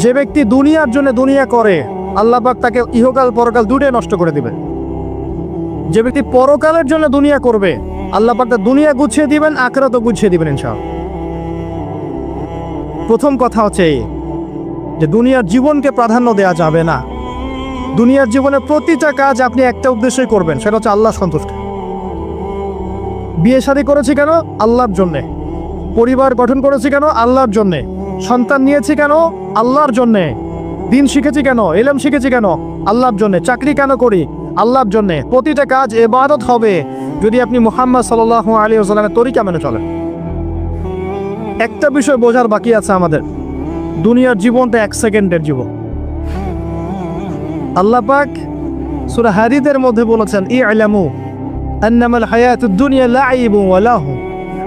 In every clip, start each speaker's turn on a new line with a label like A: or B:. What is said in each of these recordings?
A: যে ব্যক্তি দুনিয়ার জন্য দুনিয়া করে, আল্লাহ পাক তাকে ইহকাল পরকাল দুটোই নষ্ট করে দিবে। যে ব্যক্তি পরকালের জন্য দুনিয়া করবে, আল্লাহ পাক তার দুনিয়া গুছিয়ে দিবেন, আখিরাতও গুছিয়ে দিবেন ইনশাআল্লাহ। প্রথম কথা হচ্ছে যে দুনিয়ার জীবনকে প্রাধান্য দেওয়া যাবে না। দুনিয়ার জীবনে প্রতিটা কাজ আপনি একটা উদ্দেশ্যই করবেন, সেটা হচ্ছে আল্লাহ সন্তুষ্ট। বিয়ে শাদী করেছি কেন? আল্লাহর জন্যে। পরিবার গঠন করেছি কেন? আল্লাহর জন্যে। সন্তান নিয়েছি কেন? আল্লাহর জন্যে। দিন শিখেছি কেন? ইলম শিখেছি কেন? আল্লাহর জন্যে। চাকরি কেন করি? আল্লাহর জন্যে। প্রতিটা কাজ ইবাদত হবে যদি আপনি মুহাম্মদ সাল্লাল্লাহু আলাইহি ওয়াসাল্লামের তরিকা মেনে চলেন। একটা বিষয় বোঝার বাকি আছে আমাদের, দুনিয়ার জীবনটা 1 সেকেন্ডের জীবন। আল্লাহ পাক সূরা হাদীদের মধ্যে বলেছেন, ই'লামু আন্নামাল হায়াতুদ দুনিয়া লা'iবুন ওয়া লাহু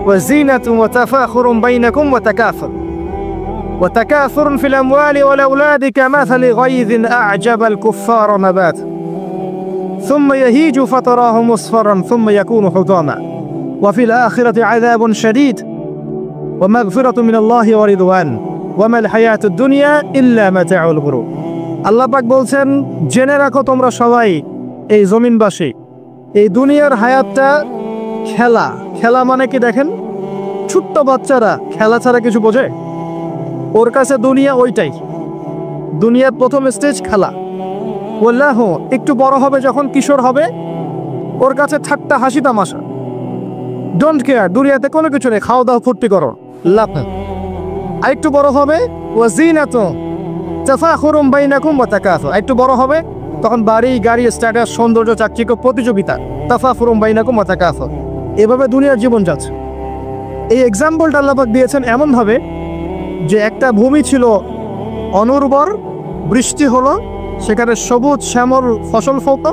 A: ওয়া জিনাতুন ওয়া তাফাখুরুন বাইনাকুম ওয়া তাকাসুরুন ফিল আমওয়ালি ওয়াল আওলাদি কামাসালি গায়যিন আ'জাবাল কুফফারা নাবাত সুম্মা ইয়াহিজু ফাতারাহু মুসফারান সুম্মা ইয়াকুনু হুতামা ওয়া ফিল আখিরাতি আযাবুন শাদীদ ওয়া মাগফিরাতুন মিনাল্লাহি ওয়া রিদওয়ান ওয়া মাল হায়াতুদ দুনিয়া ইল্লা মাতাউল গুরুর। আল্লাহ পাক বলছেন, জেনে রাখো তোমরা সবাই এই জমিনবাসী, এই দুনিয়ার হায়াতটা খেলা। খেলা মানে কি দেখেন, ছোট্ট বাচ্চারা খেলা ছাড়া কিছু বোঝে? ওর কাছে দুনিয়া ওইটাই। দুনিয়ার প্রথম স্টেজ খেলা। বললাহ একটু বড় হবে, যখন কিশোর হবে, ওর কাছে ঠাট্টা হাসি তামাশা, ডোন্ট কেয়ার, দুনিয়াতে কোনো কিছু নেই, খাওয়া দাওয়া ফুর্তি করো, লাভ। আর একটু বড় হবে, ওয়াজিনাতুন তাফাখুরুন বাইনাকুম ওয়া তাকাসুর, একটু বড় হবে তখন বাড়ি গাড়ি স্ট্যাটাস সৌন্দর্য চাকচিক্য প্রতিযোগিতা, তাফাখুরুন বাইনাকুম ওয়া তাকাসুর। এভাবে দুনিয়ার জীবন যাচ্ছে। এই এক্সাম্পলটা আল্লাহ পাক দিয়েছেন এমনভাবে যে একটা ভূমি ছিল অনুর্বর, বৃষ্টি হলো, সেখানে সবুজ শ্যামল ফসল ফলত,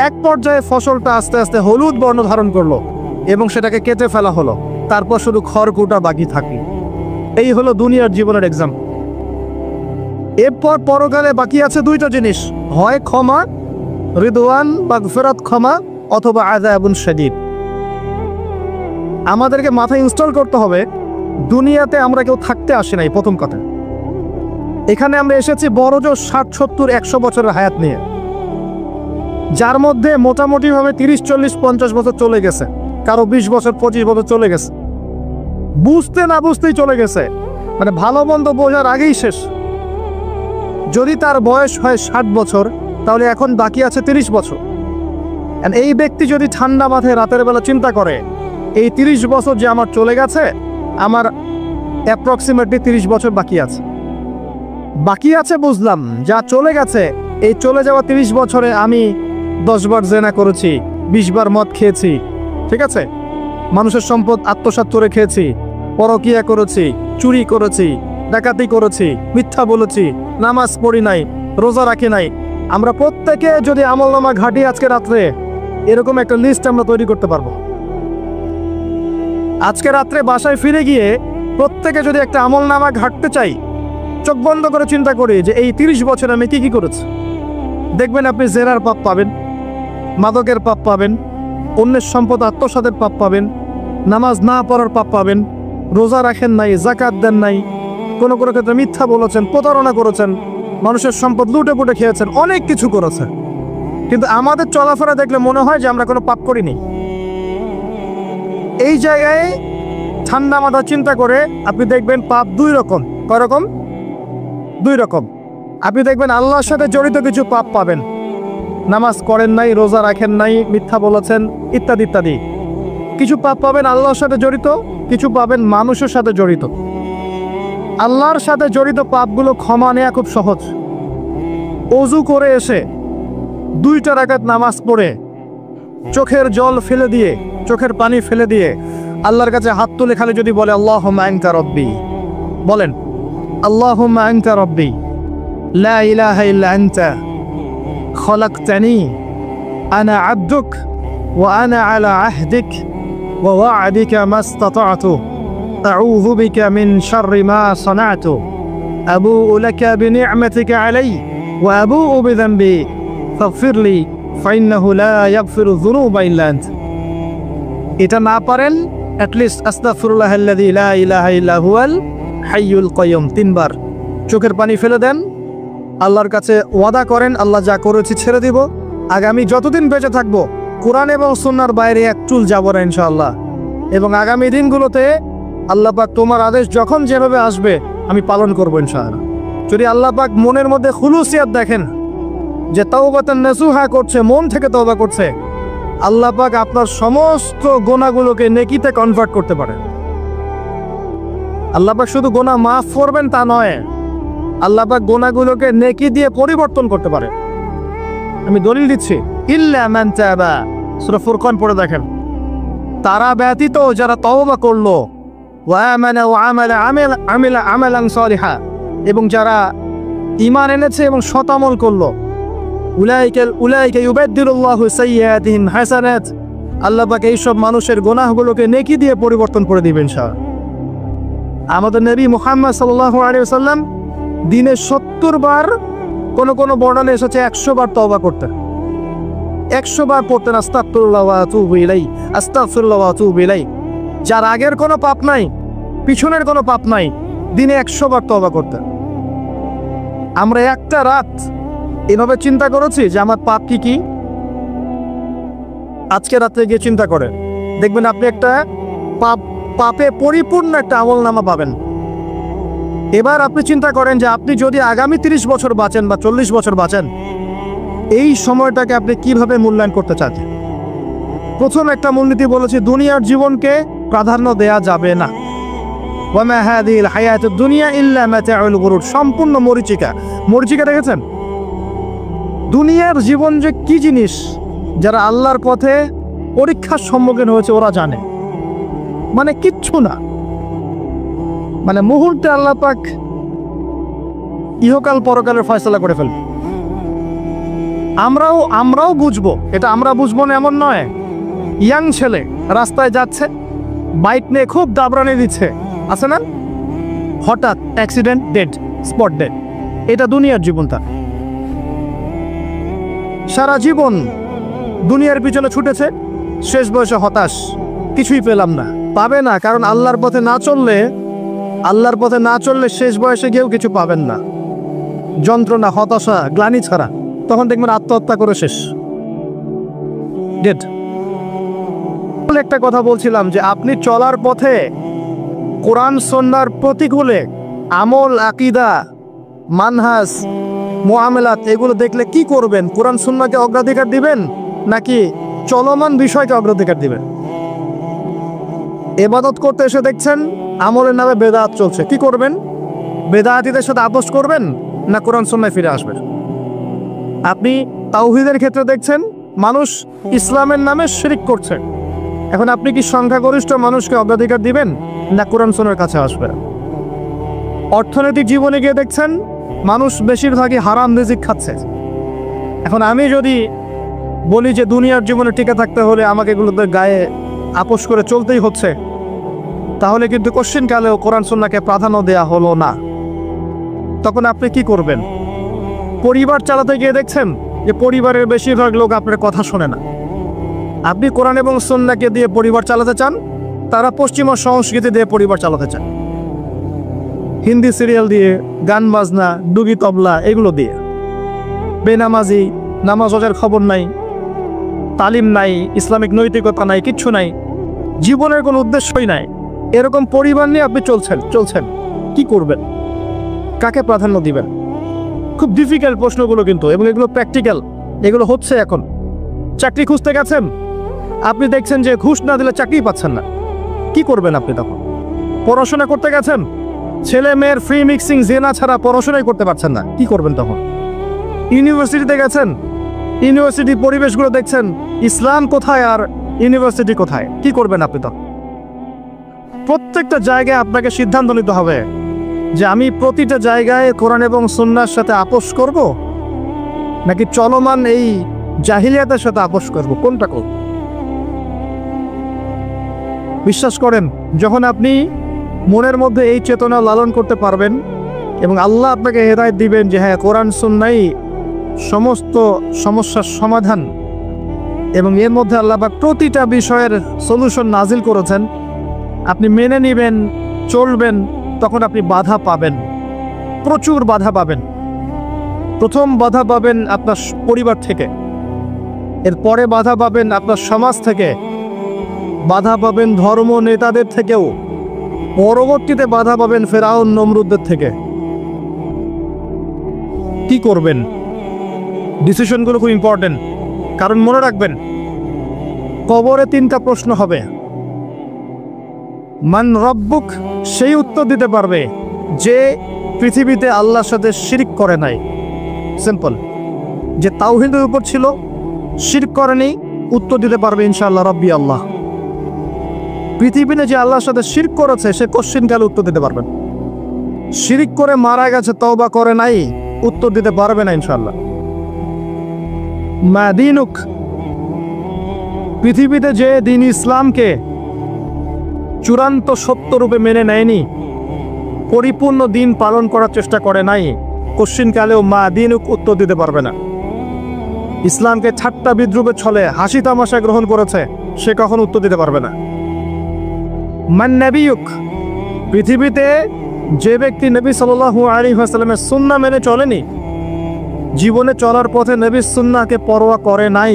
A: এক পর্যায়ে ফসলটা আস্তে আস্তে হলুদ বর্ণ ধারণ করলো এবং সেটাকে কেটে ফেলা হলো, তারপর শুধু খড়কুটা বাকি থাকলো। এই হলো দুনিয়ার জীবনের এক্সাম্পল। এরপর পরকালে বাকি আছে দুইটা জিনিস, হয় ক্ষমা, রিদওয়ান মাগফিরাত ক্ষমা, অথবা আযাবুন শাদীদ। আমাদেরকে মাথায় ইনস্টল করতে হবে, দুনিয়াতে আমরা কেউ থাকতে আসি নাই। প্রথম কথা, এখানে আমরা এসেছি বড়জোর 60, 70, 100 বছরের হায়াত নিয়ে, যার মধ্যে মোটামুটিভাবে 30, 40, 50 বছর চলে গেছে, কারো 20 বছর 25 বছর চলে গেছে, বুঝতে না বুঝতেই চলে গেছে, মানে ভালো মন্দ বোঝার আগেই শেষ। যদি তার বয়স হয় 60 বছর, তাহলে এখন বাকি আছে 30 বছর। এই ব্যক্তি যদি ঠান্ডা মাথায় রাতের বেলা চিন্তা করে, এই 30 বছর যে আমার চলে গেছে, আমার অ্যাপ্রক্সিমেটলি 30 বছর বাকি আছে। বাকি আছে বুঝলাম, যা চলে গেছে, এই চলে যাওয়া 30 বছরে আমি 10 বার জেনা করেছি, 20 বার মদ খেয়েছি, ঠিক আছে, মানুষের সম্পদ আত্মসাৎ করে খেয়েছি, পরকিয়া করেছি, চুরি করেছি, ডাকাতি করেছি, মিথ্যা বলেছি, নামাজ পড়ি নাই, রোজা রাখি নাই। আমরা প্রত্যেকে যদি আমলনামা ঘাটি আজকে রাত্রে, এরকম একটা লিস্ট আমরা তৈরি করতে পারবো। আজকে রাত্রে বাসায় ফিরে গিয়ে প্রত্যেকে যদি একটা আমলনামা ঘাটতে চাই, চোখ বন্ধ করে চিন্তা করি যে এই 30 বছর আমি কি কি করেছি, দেখবেন আপনি জেনার পাপ পাবেন, মাদকের পাপ পাবেন, অন্যের সম্পদ আত্মসাতের পাপ পাবেন, নামাজ না পড়ার পাপ পাবেন, রোজা রাখেন নাই, যাকাত দেন নাই, কোনো কোনো ক্ষেত্রে মিথ্যা বলেছেন, প্রতারণা করেছেন, মানুষের সম্পদ লুটে পুটে খেয়েছেন, অনেক কিছু করেছেন। কিন্তু আমাদের চলাফেরা দেখলে মনে হয় যে আমরা কোনো পাপ করিনি। এই জায়গায় ঠান্ডা মাথা চিন্তা করে আপনি দেখবেন পাপ দুই রকম। কয় রকম? দুই রকম। আপনি দেখবেন আল্লাহর সাথে জড়িত কিছু পাপ পাবেন, নামাজ করেন নাই, রোজা রাখেন নাই, মিথ্যা বলেছেন, ইত্যাদি ইত্যাদি। কিছু পাপ পাবেন আল্লাহর সাথে জড়িত, কিছু পাবেন মানুষের সাথে জড়িত। আল্লাহর সাথে জড়িত পাপগুলো ক্ষমা নেওয়া খুব সহজ। ওযু করে এসে 2 রাকাত নামাজ পড়ে চোখের জল ফেলে দিয়ে, চোখের পানি ফেলে দিয়ে আল্লাহর কাছে হাত তুলে খালি যদি বলে আল্লাহুম্মা আনতা রাব্বি, বলেন আল্লাহুম্মা আনতা রাব্বি লা ইলাহা ইল্লা আনতা খলাকতানি আনা আবদুক ওয়া আনা আলা আহদিক ওয়া ওয়া'দিকা মাস্তাতা'তু আউযু বিকা মিন শাররি মা সানা'তু আবু'ু লাকা বিনি'মাতিকা আলাইয়া ওয়া আবু'ু বিযানবি ফাগফিরলি ফাইন্নাহু লা ইয়াগফিরু যুনুবা ইল্লা আনত। এটা না পারেন অ্যাটলিস্ট আস্তাগফিরুল্লাহাল্লাযী লা ইলাহা ইল্লা হুয়াল হাইয়ুল কাইয়্যুম 3 বার, চোখের পানি ফেলে দেন, আল্লাহর কাছে ওয়াদা করেন আল্লাহ যা করেছি ছেড়ে দিব, আগামী যতদিন বেঁচে থাকবো কোরআন এবং সুন্নাহর বাইরে এক চুল যাব না ইনশাআল্লাহ। এবং আগামী দিনগুলোতে আল্লাহ পাক তোমার আদেশ যখন যেভাবে আসবে আমি পালন করবো ইনশাআল্লাহ। যদি আল্লাহ পাক মনের মধ্যে খুলুসিয়াত দেখেন যে তাওবাতান নাসুহা করছে, মন থেকে তওবা করছে, আল্লাহ পাক আপনার সমস্ত গোনাগুলোকে নেকিতে কনভার্ট করতে পারে। আল্লাহ পাক শুধু গোনা মাফ করবেন তা নয়, আল্লাহ পাক গোনাগুলোকে নেকি দিয়ে পরিবর্তন করতে পারে। আমি দলিল দিচ্ছি, ইল্লা মান তাবা, সূরা ফুরকান পড়ে দেখেন। তারা ব্যতীত যারা তওবা করলো, ওয়া আমানা ওয়া আমিলা আমালান সালিহা, এবং যারা ঈমান এনেছে এবং সৎ আমল করলো, উলাইকা ইউবাদদিলুল্লাহু সাইয়্যাতিহিম হাসানাত, আল্লাহ পাক এইসব মানুষের গুনাহগুলোকে নেকি দিয়ে পরিবর্তন করে দিবেন ইনশাআল্লাহ। আমাদের নবী মুহাম্মদ সাল্লাল্লাহু আলাইহি ওয়াসাল্লাম দিনে 70 বার, কোন বর্ণনা এসেছে 100 বার তওবা করতেন। 100 বার পড়তেন আস্তাগফিরুল্লাহ ওয়া আতুবু ইলাইহি, আস্তাগফিরুল্লাহ ওয়া আতুবু ইলাইহি। যার আগের কোনো পাপ নাই, পিছনের কোনো পাপ নাই, দিনে 100 বার তওবা করতেন। আমরা একটা রাত এভাবে চিন্তা করেছি যে আমার পাপ কি কি। আজকে রাতে গিয়ে চিন্তা করে দেখবেন আপনি একটা পাপে পরিপূর্ণ একটা আমলনামা পাবেন। এবার আপনি চিন্তা করেন যে আপনি যদি আগামী 30 বছর বাঁচেন বা 40 বছর বাঁচেন, এই সময়টাকে আপনি কিভাবে মূল্যায়ন করতে চান। প্রথম একটা মূলনীতি বলেছি, দুনিয়ার জীবনকে প্রাধান্য দেয়া যাবে না। ওয়া মা হাযিহিল হায়াতুদ দুনিয়া ইল্লা মাতাউল গুরুর, সম্পূর্ণ মরিচিকা দেখেছেন? দুনিয়ার জীবন যে কি জিনিস, যারা আল্লাহর পথে পরীক্ষার সম্মুখীন হয়েছে ওরা জানে, মানে কিচ্ছু না, মানে মুহূর্তে আল্লাহ পাক ইহকাল পরকালের ফয়সালা করে ফেলবে। আমরাও বুঝবো, এটা আমরা বুঝবো না এমন নয়। ইয়াং ছেলে রাস্তায় যাচ্ছে, বাইক নিয়ে খুব দাবরানি দিচ্ছে, আছে না, হঠাৎ অ্যাক্সিডেন্ট, ডেড, স্পট ডেড। এটা দুনিয়ার জীবনটা। সারা জীবন দুনিয়ার পিছনে ছুটেছে, শেষ বয়সে হতাশ, কিছুই পেলাম না, পাবে না, কারণ আল্লাহর পথে না চললে শেষ বয়সে গিয়েও কিছু পাবেন না। যন্ত্রণা, হতাশা, গ্লানি ছাড়া। তখন দেখবেন আত্মহত্যা করে শেষ, ডেড। একটা কথা বলছিলাম যে আপনি চলার পথে কোরআন সুন্নাহর প্রতিকূলে আমল, আকীদা, মানহাজ, মুআমালাত এগুলো দেখলে কি করবেন? কোরআন সুন্নাহকে অগ্রাধিকার দিবেন নাকি চলমান বিষয়কে অগ্রাধিকার দিবেন? ইবাদত করতে এসে দেখছেন আমলের নামে বেদাত চলছে, কি করবেন? বেদাতীদের সাথে আপোষ করবেন না কোরআন সুন্নাহয় ফিরে আসবেন? আপনি তাওহীদের ক্ষেত্রে দেখছেন মানুষ ইসলামের নামে শিরক করছে, এখন আপনি কি সংখ্যাগরিষ্ঠ মানুষকে অগ্রাধিকার দিবেন না কোরআন সুন্নাহর কাছে আসবেন? অর্থনৈতিক জীবনে গিয়ে দেখছেন মানুষ বেশিরভাগই হারাম রিজিক খাচ্ছে। এখন আমি যদি বলি যে দুনিয়ার জীবনে টিকে থাকতে হলে আমাকে এগুলোতে গায়ে আপোষ করে চলতেই হচ্ছে, তাহলে কিন্তু কোশ্চিনকালেও কোরআন সুন্নাহকে প্রাধান্য দেয়া হলো না। তখন আপনি কি করবেন? পরিবার চালাতে গিয়ে দেখছেন যে পরিবারের বেশিরভাগ লোক আপনার কথা শোনে না। আপনি কোরআন এবং সুন্নাহকে দিয়ে পরিবার চালাতে চান, তারা পশ্চিমা সংস্কৃতি দিয়ে পরিবার চালাতে চান, হিন্দি সিরিয়াল দিয়ে, গান বাজনা, ডুগি তবলা এগুলো দিয়ে। বেনামাজি, নামাজ রোজার খবর নাই, তালিম নাই, ইসলামিক নৈতিকতা নাই, কিচ্ছু নাই, জীবনের কোনো উদ্দেশ্যই নাই। এরকম পরিবার নিয়ে আপনি চলছেন, কি করবেন? কাকে প্রাধান্য দিবেন? খুব ডিফিকাল্ট প্রশ্নগুলো কিন্তু, এবং এগুলো প্র্যাকটিক্যাল, এগুলো হচ্ছে। এখন চাকরি খুঁজতে গেছেন, আপনি দেখছেন যে ঘুষ না দিলে চাকরি পাচ্ছেন না, কি করবেন আপনি তখন? পড়াশোনা করতে গেছেন, ছেলে মেয়ের ফ্রি মিক্সিং, জেনা ছাড়া পড়াশোনাই করতে পারছেন না, কি করবেন তখন? ইউনিভার্সিটিতে গেছেন, ইউনিভার্সিটি পরিবেশগুলো দেখছেন, ইসলাম কোথায় আর ইউনিভার্সিটি কোথায়, কি করবেন আপনি তখন? প্রত্যেকটা জায়গায় আপনাকে সিদ্ধান্ত নিতে হবে যে আমি প্রতিটা জায়গায় কোরআন এবং সুন্নাহর সাথে আপোষ করব নাকি চলমান এই জাহিলিয়াতের সাথে আপোষ করব, কোনটা করব? বিশ্বাস করেন, যখন আপনি মনের মধ্যে এই চেতনা লালন করতে পারবেন এবং আল্লাহ আপনাকে হেদায়েত দিবেন যে হ্যাঁ কোরআন সুন্নাহই সমস্ত সমস্যার সমাধান, এবং এর মধ্যে আল্লাহ পাক প্রতিটা বিষয়ের সলিউশন নাজিল করেছেন, আপনি মেনে নেবেন, চলবেন, তখন আপনি বাধা পাবেন। প্রচুর বাধা পাবেন। প্রথম বাধা পাবেন আপনার পরিবার থেকে, এরপরে বাধা পাবেন আপনার সমাজ থেকে, বাধা পাবেন ধর্ম নেতাদের থেকেও, পরবর্তীতে বাধা পাবেন ফেরাউন নমরুদদের থেকে। কি করবেন? ডিসিশনগুলো খুব ইম্পর্টেন্ট, কারণ মনে রাখবেন কবরে 3টা প্রশ্ন হবে। মান রব্বুক, সেই উত্তর দিতে পারবে যে পৃথিবীতে আল্লাহর সাথে শিরক করে নাই। সিম্পল, যে তাওহীদের উপর ছিল, শিরক করেনি, উত্তর দিতে পারবে ইনশাআল্লাহ রব্বি আল্লাহ। পৃথিবীতে যে আল্লাহর সাথে শিরক করেছে সে কোশ্চিন কালে উত্তর দিতে পারবেন। শিরক করে মারা গেছে, তওবা করে নাই, উত্তর দিতে পারবে না ইনশাআল্লাহ। মা দীনুক, পৃথিবীতে যে দিন ইসলামকে চূড়ান্ত সত্য রূপে মেনে নেয়নি, পরিপূর্ণ দিন পালন করার চেষ্টা করে নাই, কোশ্চিন কালেও মা দীনুক উত্তর দিতে পারবে না। ইসলামকে ঠাট্টা বিদ্রুপে ছলে হাসি তামাশা গ্রহণ করেছে, সে কখন উত্তর দিতে পারবে না। মান নবিয়ুক, পৃথিবীতে যে ব্যক্তি নবী সাল্লাল্লাহু আলাইহি ওয়াসাল্লামের সুন্নাহ মেনে চলেনি, জীবনে চলার পথে নবীর সুন্নাহকে পরোয়া করে নাই,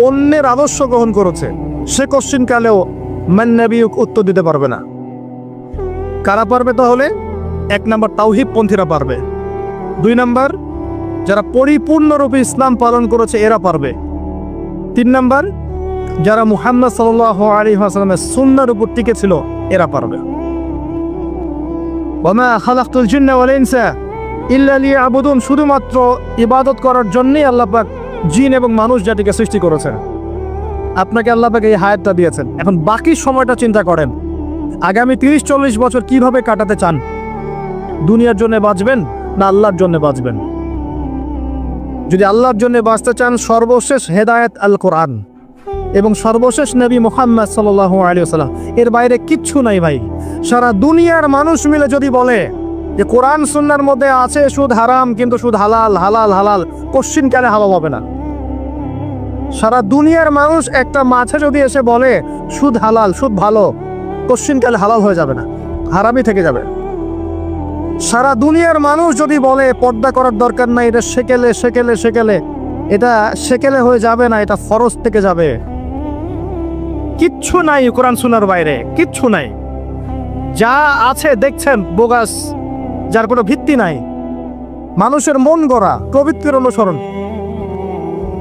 A: অন্যের আদর্শ গ্রহণ করেছে, সে কোশ্চিন কালেও মান নবিয়ুক উত্তর দিতে পারবে না। কারা পারবে তাহলে? 1 নম্বর তাওহীদ পন্থীরা পারবে, 2 নম্বর যারা পরিপূর্ণরূপে ইসলাম পালন করেছে এরা পারবে, 3 নম্বর যারা মুহাম্মদ সাল্লাল্লাহু আলাইহি ওয়াসাল্লামের সুন্নাহর উপর টিকে ছিল এরা পারবে। ওয়ামা খালাকতুল জিন্না ওয়াল ইনসা ইল্লা লিয়াবুদুন, শুধুমাত্র ইবাদত করার জন্যই আল্লাহ পাক জিন এবং মানুষ জাতিকে সৃষ্টি করেছেন। আপনাকে আল্লাহ পাক এই হায়াতটা দিয়েছেন, এখন বাকি সময়টা চিন্তা করেন আগামী 30-40 বছর কিভাবে কাটাতে চান। দুনিয়ার জন্য বাঁচবেন না আল্লাহর জন্য বাঁচবেন? যদি আল্লাহর জন্য বাঁচতে চান, সর্বশেষ হেদায়েত আল কোরআন এবং সর্বশেষ নবী মুহাম্মদ সাল্লাল্লাহু আলাইহি ওয়াসাল্লাম, এর বাইরে কিচ্ছু নাই ভাই। সারা দুনিয়ার মানুষ মিলে যদি বলে যে কোরআন সুন্নাহর মধ্যে আছে সুদ হারাম কিন্তু সুদ হালাল, হালাল হালাল, কোশ্চিন কালে হালাল হবে না। সারা দুনিয়ার মানুষ একটা মাঝে যদি এসে বলে সুদ হালাল, সুদ ভালো, কোশ্চিন কালে হালাল হয়ে যাবে না, হারামই থেকে যাবে। সারা দুনিয়ার মানুষ যদি বলে পর্দা করার দরকার নাই, এটা সেকেলে সেকেলে সেকেলে, এটা সেকেলে হয়ে যাবে না, এটা ফরজ থেকে যাবে। কিচ্ছু নাই কোরআন সুন্নাহর বাইরে, কিচ্ছু নাই। যা আছে দেখছেন বোগাস, যার কোনো ভিত্তি নাই, মানুষের মন গড়া প্রবৃত্তির অনুসরণ।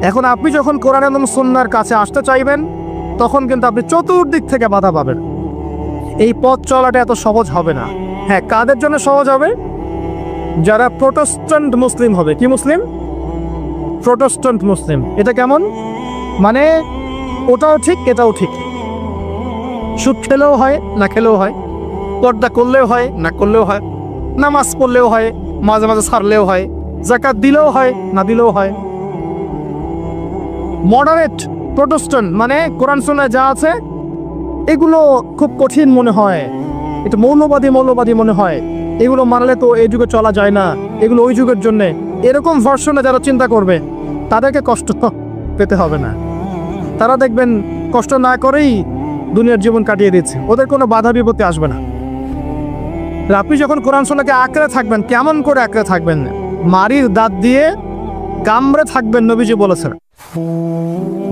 A: এখন আপনি যখন কোরআন এবং সুন্নাহর কাছে আসতে চাইবেন, তখন কিন্তু আপনি চতুর্দিক থেকে বাধা পাবেন। এই পথ চলাটা এত সহজ হবে না। হ্যাঁ, কাদের জন্য সহজ হবে? যারা প্রোটেস্ট্যান্ট মুসলিম হবে। কি মুসলিম? প্রোটেস্ট্যান্ট মুসলিম। এটা কেমন? মানে ওটাও ঠিক এটাও ঠিক, সুদ খেলেও হয় না খেলেও হয়, পর্দা করলেও হয় না করলেও হয়, নামাজ পড়লেও হয়, মাঝে মাঝে ছাড়লেও হয়, যাকাত দিলেও হয় না দিলেও হয়। মডারেট প্রোটেস্ট্যান্ট মানে কোরআন সুন্নাহয় যা আছে এগুলো খুব কঠিন মনে হয়, এটা মৌলবাদী মনে হয়, এগুলো মানলে তো এই যুগে চলা যায় না, এগুলো ওই যুগের জন্যে, এরকম ভার্সনে যারা চিন্তা করবে তাদেরকে কষ্ট পেতে হবে না। তারা দেখবেন কষ্ট না করেই দুনিয়ার জীবন কাটিয়ে দিচ্ছে, ওদের কোনো বাধা বিপত্তি আসবে না। আপনি যখন কোরআন সুন্নাহকে আঁকড়ে থাকবেন, কেমন করে আঁকড়ে থাকবেন? মারির দাঁত দিয়ে কামড়ে থাকবেন, নবীজি বলেছেন।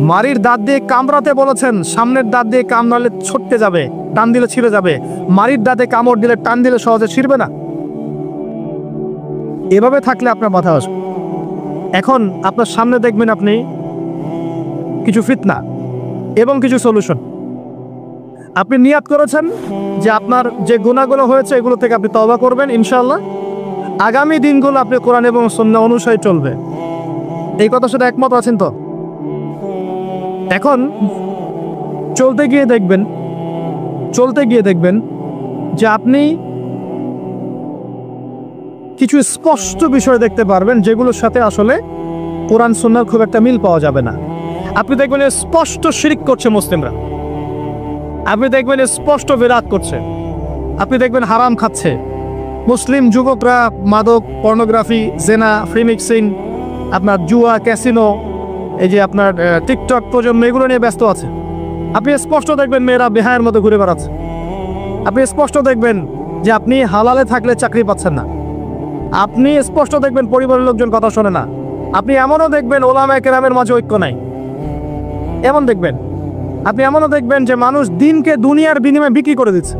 A: মারির দাঁত দিয়ে কামড়াতে বলেছেন, সামনের দাঁত দিয়ে কামড়ালে ছটকে যাবে, টান দিলে ছিঁড়ে যাবে। মারির দাঁতে কামড় দিলে টান দিলে সহজে ছিঁড়বে না। এভাবে থাকলে আপনার মাথা আসবে। এখন আপনার সামনে দেখবেন আপনি কিছু ফিতনা এবং কিছু সলিউশন। আপনি নিয়াত করেছেন যে আপনার যে গুনাহগুলো হয়েছে এগুলো থেকে আপনি তওবা করবেন, ইনশাআল্লাহ আগামী দিনগুলো আপনি কোরআন এবং সুন্নাহ অনুসারে চলবে। এই কথার সাথে একমত আছেন তো? এখন চলতে গিয়ে দেখবেন যে আপনি কিছু স্পষ্ট বিষয় দেখতে পারবেন যেগুলোর সাথে আসলে কোরআন সুন্নাহর খুব একটা মিল পাওয়া যাবে না। আপনি দেখবেন স্পষ্ট শিরক করছে মুসলিমরা, আপনি দেখবেন স্পষ্ট বিদআত করছে, আপনি দেখবেন হারাম খাচ্ছে। মুসলিম যুবকরা মাদক, পর্নোগ্রাফি, জেনা, ফ্রি মিক্সিং, আপনার জুয়া, ক্যাসিনো, এই যে আপনার টিকটক প্রজন্ম, এগুলো নিয়ে ব্যস্ত আছে। আপনি স্পষ্ট দেখবেন মেয়েরা বেহায়ের মতো ঘুরে বেড়াচ্ছে। আপনি স্পষ্ট দেখবেন যে আপনি হালালে থাকলে চাকরি পাচ্ছেন না। আপনি স্পষ্ট দেখবেন পরিবারের লোকজন কথা শোনে না। আপনি এমনও দেখবেন ওলামায়ে কেরামের মাঝে ঐক্য নাই, এমন দেখবেন। আপনি এমনও দেখবেন যে মানুষ দিনকে দুনিয়ার বিনিময়ে বিক্রি করে দিচ্ছে।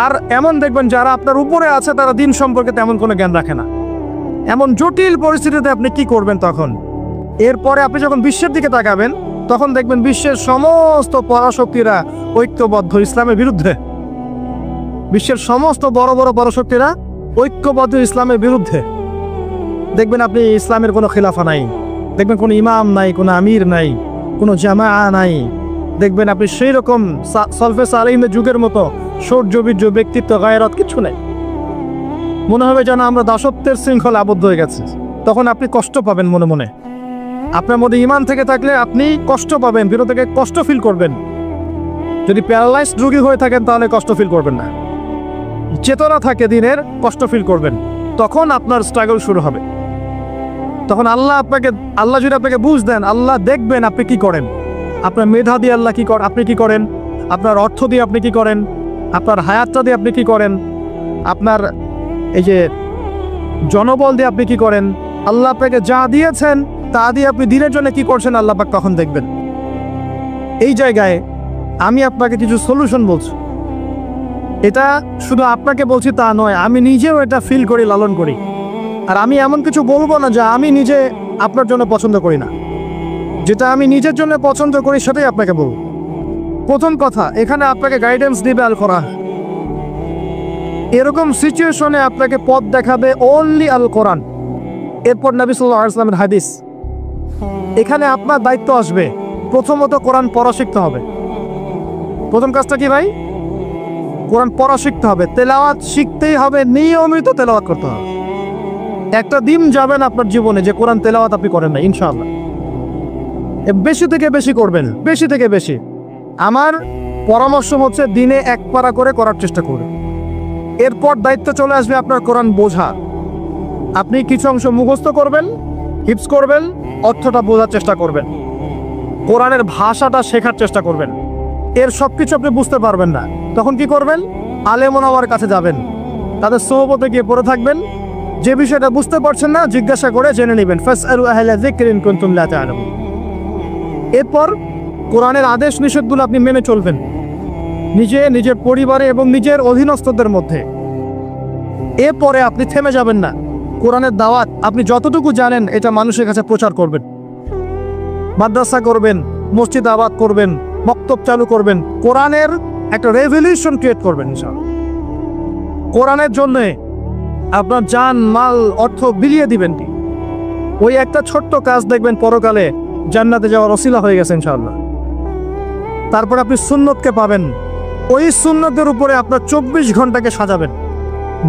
A: আর এমন দেখবেন যারা আপনার উপরে আছে তারা দিন সম্পর্কে তেমন কোনো জ্ঞান রাখে না। এমন জটিল পরিস্থিতিতে আপনি কি করবেন তখন? এরপরে আপনি যখন বিশ্বের দিকে তাকাবেন তখন দেখবেন বিশ্বের সমস্ত পরাশক্তিরা ঐক্যবদ্ধ ইসলামের বিরুদ্ধে। বিশ্বের সমস্ত বড় বড় পরাশক্তিরা ঐক্যবদ্ধ ইসলামের বিরুদ্ধে। দেখবেন আপনি ইসলামের কোনো খিলাফা নাই, দেখবেন কোনো ইমাম নাই, কোনো আমির নাই, কোনো জামা নাই। দেখবেন আপনি সেই রকম সলফে সালেহিনের যুগের মতো সৌর্যবীর্য ব্যক্তিত্ব গায়রত কিছু নেই। মনে হবে যেন আমরা দাসত্বের শৃঙ্খলা আবদ্ধ হয়ে গেছে। তখন আপনি কষ্ট পাবেন মনে মনে। আপনার মধ্যে ঈমান থেকে থাকলে আপনি কষ্ট পাবেন, ভিতর থেকে কষ্ট ফিল করবেন। যদি প্যারালাইজড রোগী হয়ে থাকেন তাহলে কষ্ট ফিল করবেন না। চেতনা থাকে দিনের, কষ্ট ফিল করবেন। তখন আপনার স্ট্রাগল শুরু হবে। তখন আল্লাহ যদি আপনাকে বুঝ দেন, আল্লাহ দেখবেন আপনি কি করেন। আপনার মেধা দিয়ে আল্লাহ কি করেন, আপনি কি করেন, আপনার অর্থ দিয়ে আপনি কি করেন, আপনার হায়াতটা দিয়ে আপনি কি করেন, আপনার এই যে জনবল দিয়ে আপনি কি করেন, আল্লাহ আপনাকে যা দিয়েছেন তা দিয়ে আপনি দিনের জন্য কি করছেন, আল্লাহ পাক তখন দেখবেন। এই জায়গায় আমি আপনাকে কিছু সলিউশন বলছি। এটা শুধু আপনাকে বলছি তা নয়, আমি নিজেও এটা ফিল করি, লালন করি। আর আমি এমন কিছু বলবো না যা আমি নিজে আপনার জন্য পছন্দ করি না। যেটা আমি নিজের জন্য পছন্দ করি সেটাই আপনাকে বলবো। প্রথম কথা, এখানে আপনাকে গাইডেন্স দিবে আল কোরআন। এরকম সিচুয়েশনে আপনাকে পথ দেখাবে অনলি আল কোরআন, এরপর নবী সাল্লাল্লাহু আলাইহি ওয়াসাল্লামের হাদিস। এখানে আপনার দায়িত্ব আসবে প্রথমত কোরআন পড়া শিখতে হবে। প্রথম কাজটা কি ভাই? কোরআন পড়া শিখতে হবে, তেলাওয়াত শিখতেই হবে, নিয়মিত তেলাওয়াত করতে হবে। একটা দিন যাবেন আপনার জীবনে যে কোরআন তেলাওয়াত আপনি করেন না, ইনশাআল্লাহ। বেশি থেকে বেশি করবেন, বেশি থেকে বেশি। আমার পরামর্শ হচ্ছে দিনে এক পারা করে করার চেষ্টা করুন। এরপর দায়িত্ব চলে আসবে আপনার কোরআন বোঝা। আপনি কিছু অংশ মুখস্থ করবেন, হিফজ করবেন, অর্থটা বোঝার চেষ্টা করবেন, কোরআনের ভাষাটা শেখার চেষ্টা করবেন। এর সব কিছু আপনি বুঝতে পারবেন না, তখন কি করবেন? আলেম ওলামার কাছে যাবেন, তাদের সোহবতে গিয়ে পড়ে থাকবেন। যে বিষয়টা বুঝতে পারছেন না জিজ্ঞাসা করে জেনে নেবেন। ফাসআলু আহলা যিকরি ইন কুনতুম লা তা'লামুন। এরপর কোরআনের আদেশ নিষেধগুলো আপনি মেনে চলবেন, নিজের পরিবারে এবং নিজের অধীনস্থদের মধ্যে। এরপরে আপনি থেমে যাবেন না। কোরআনের দাওয়াত আপনি যতটুকু জানেন এটা মানুষের কাছে প্রচার করবেন। মাদ্রাসা করবেন, মসজিদ আবাদ করবেন, বক্তব্য চালু করবেন, কোরআনের একটা রেভলিউশন ক্রিয়েট করবেন ইনশাআল্লাহ। কোরআনের জন্য আপনার জান মাল অর্থ বিলিয়ে দিবেন। ওই একটা ছোট্ট কাজ দেখবেন পরকালে জান্নাতে যাওয়ার ওসিলা হয়ে গেছে ইনশাআল্লাহ। তারপর আপনি সুন্নতকে পাবেন। ওই সুন্নতের উপরে আপনার 24 ঘন্টাকে সাজাবেন।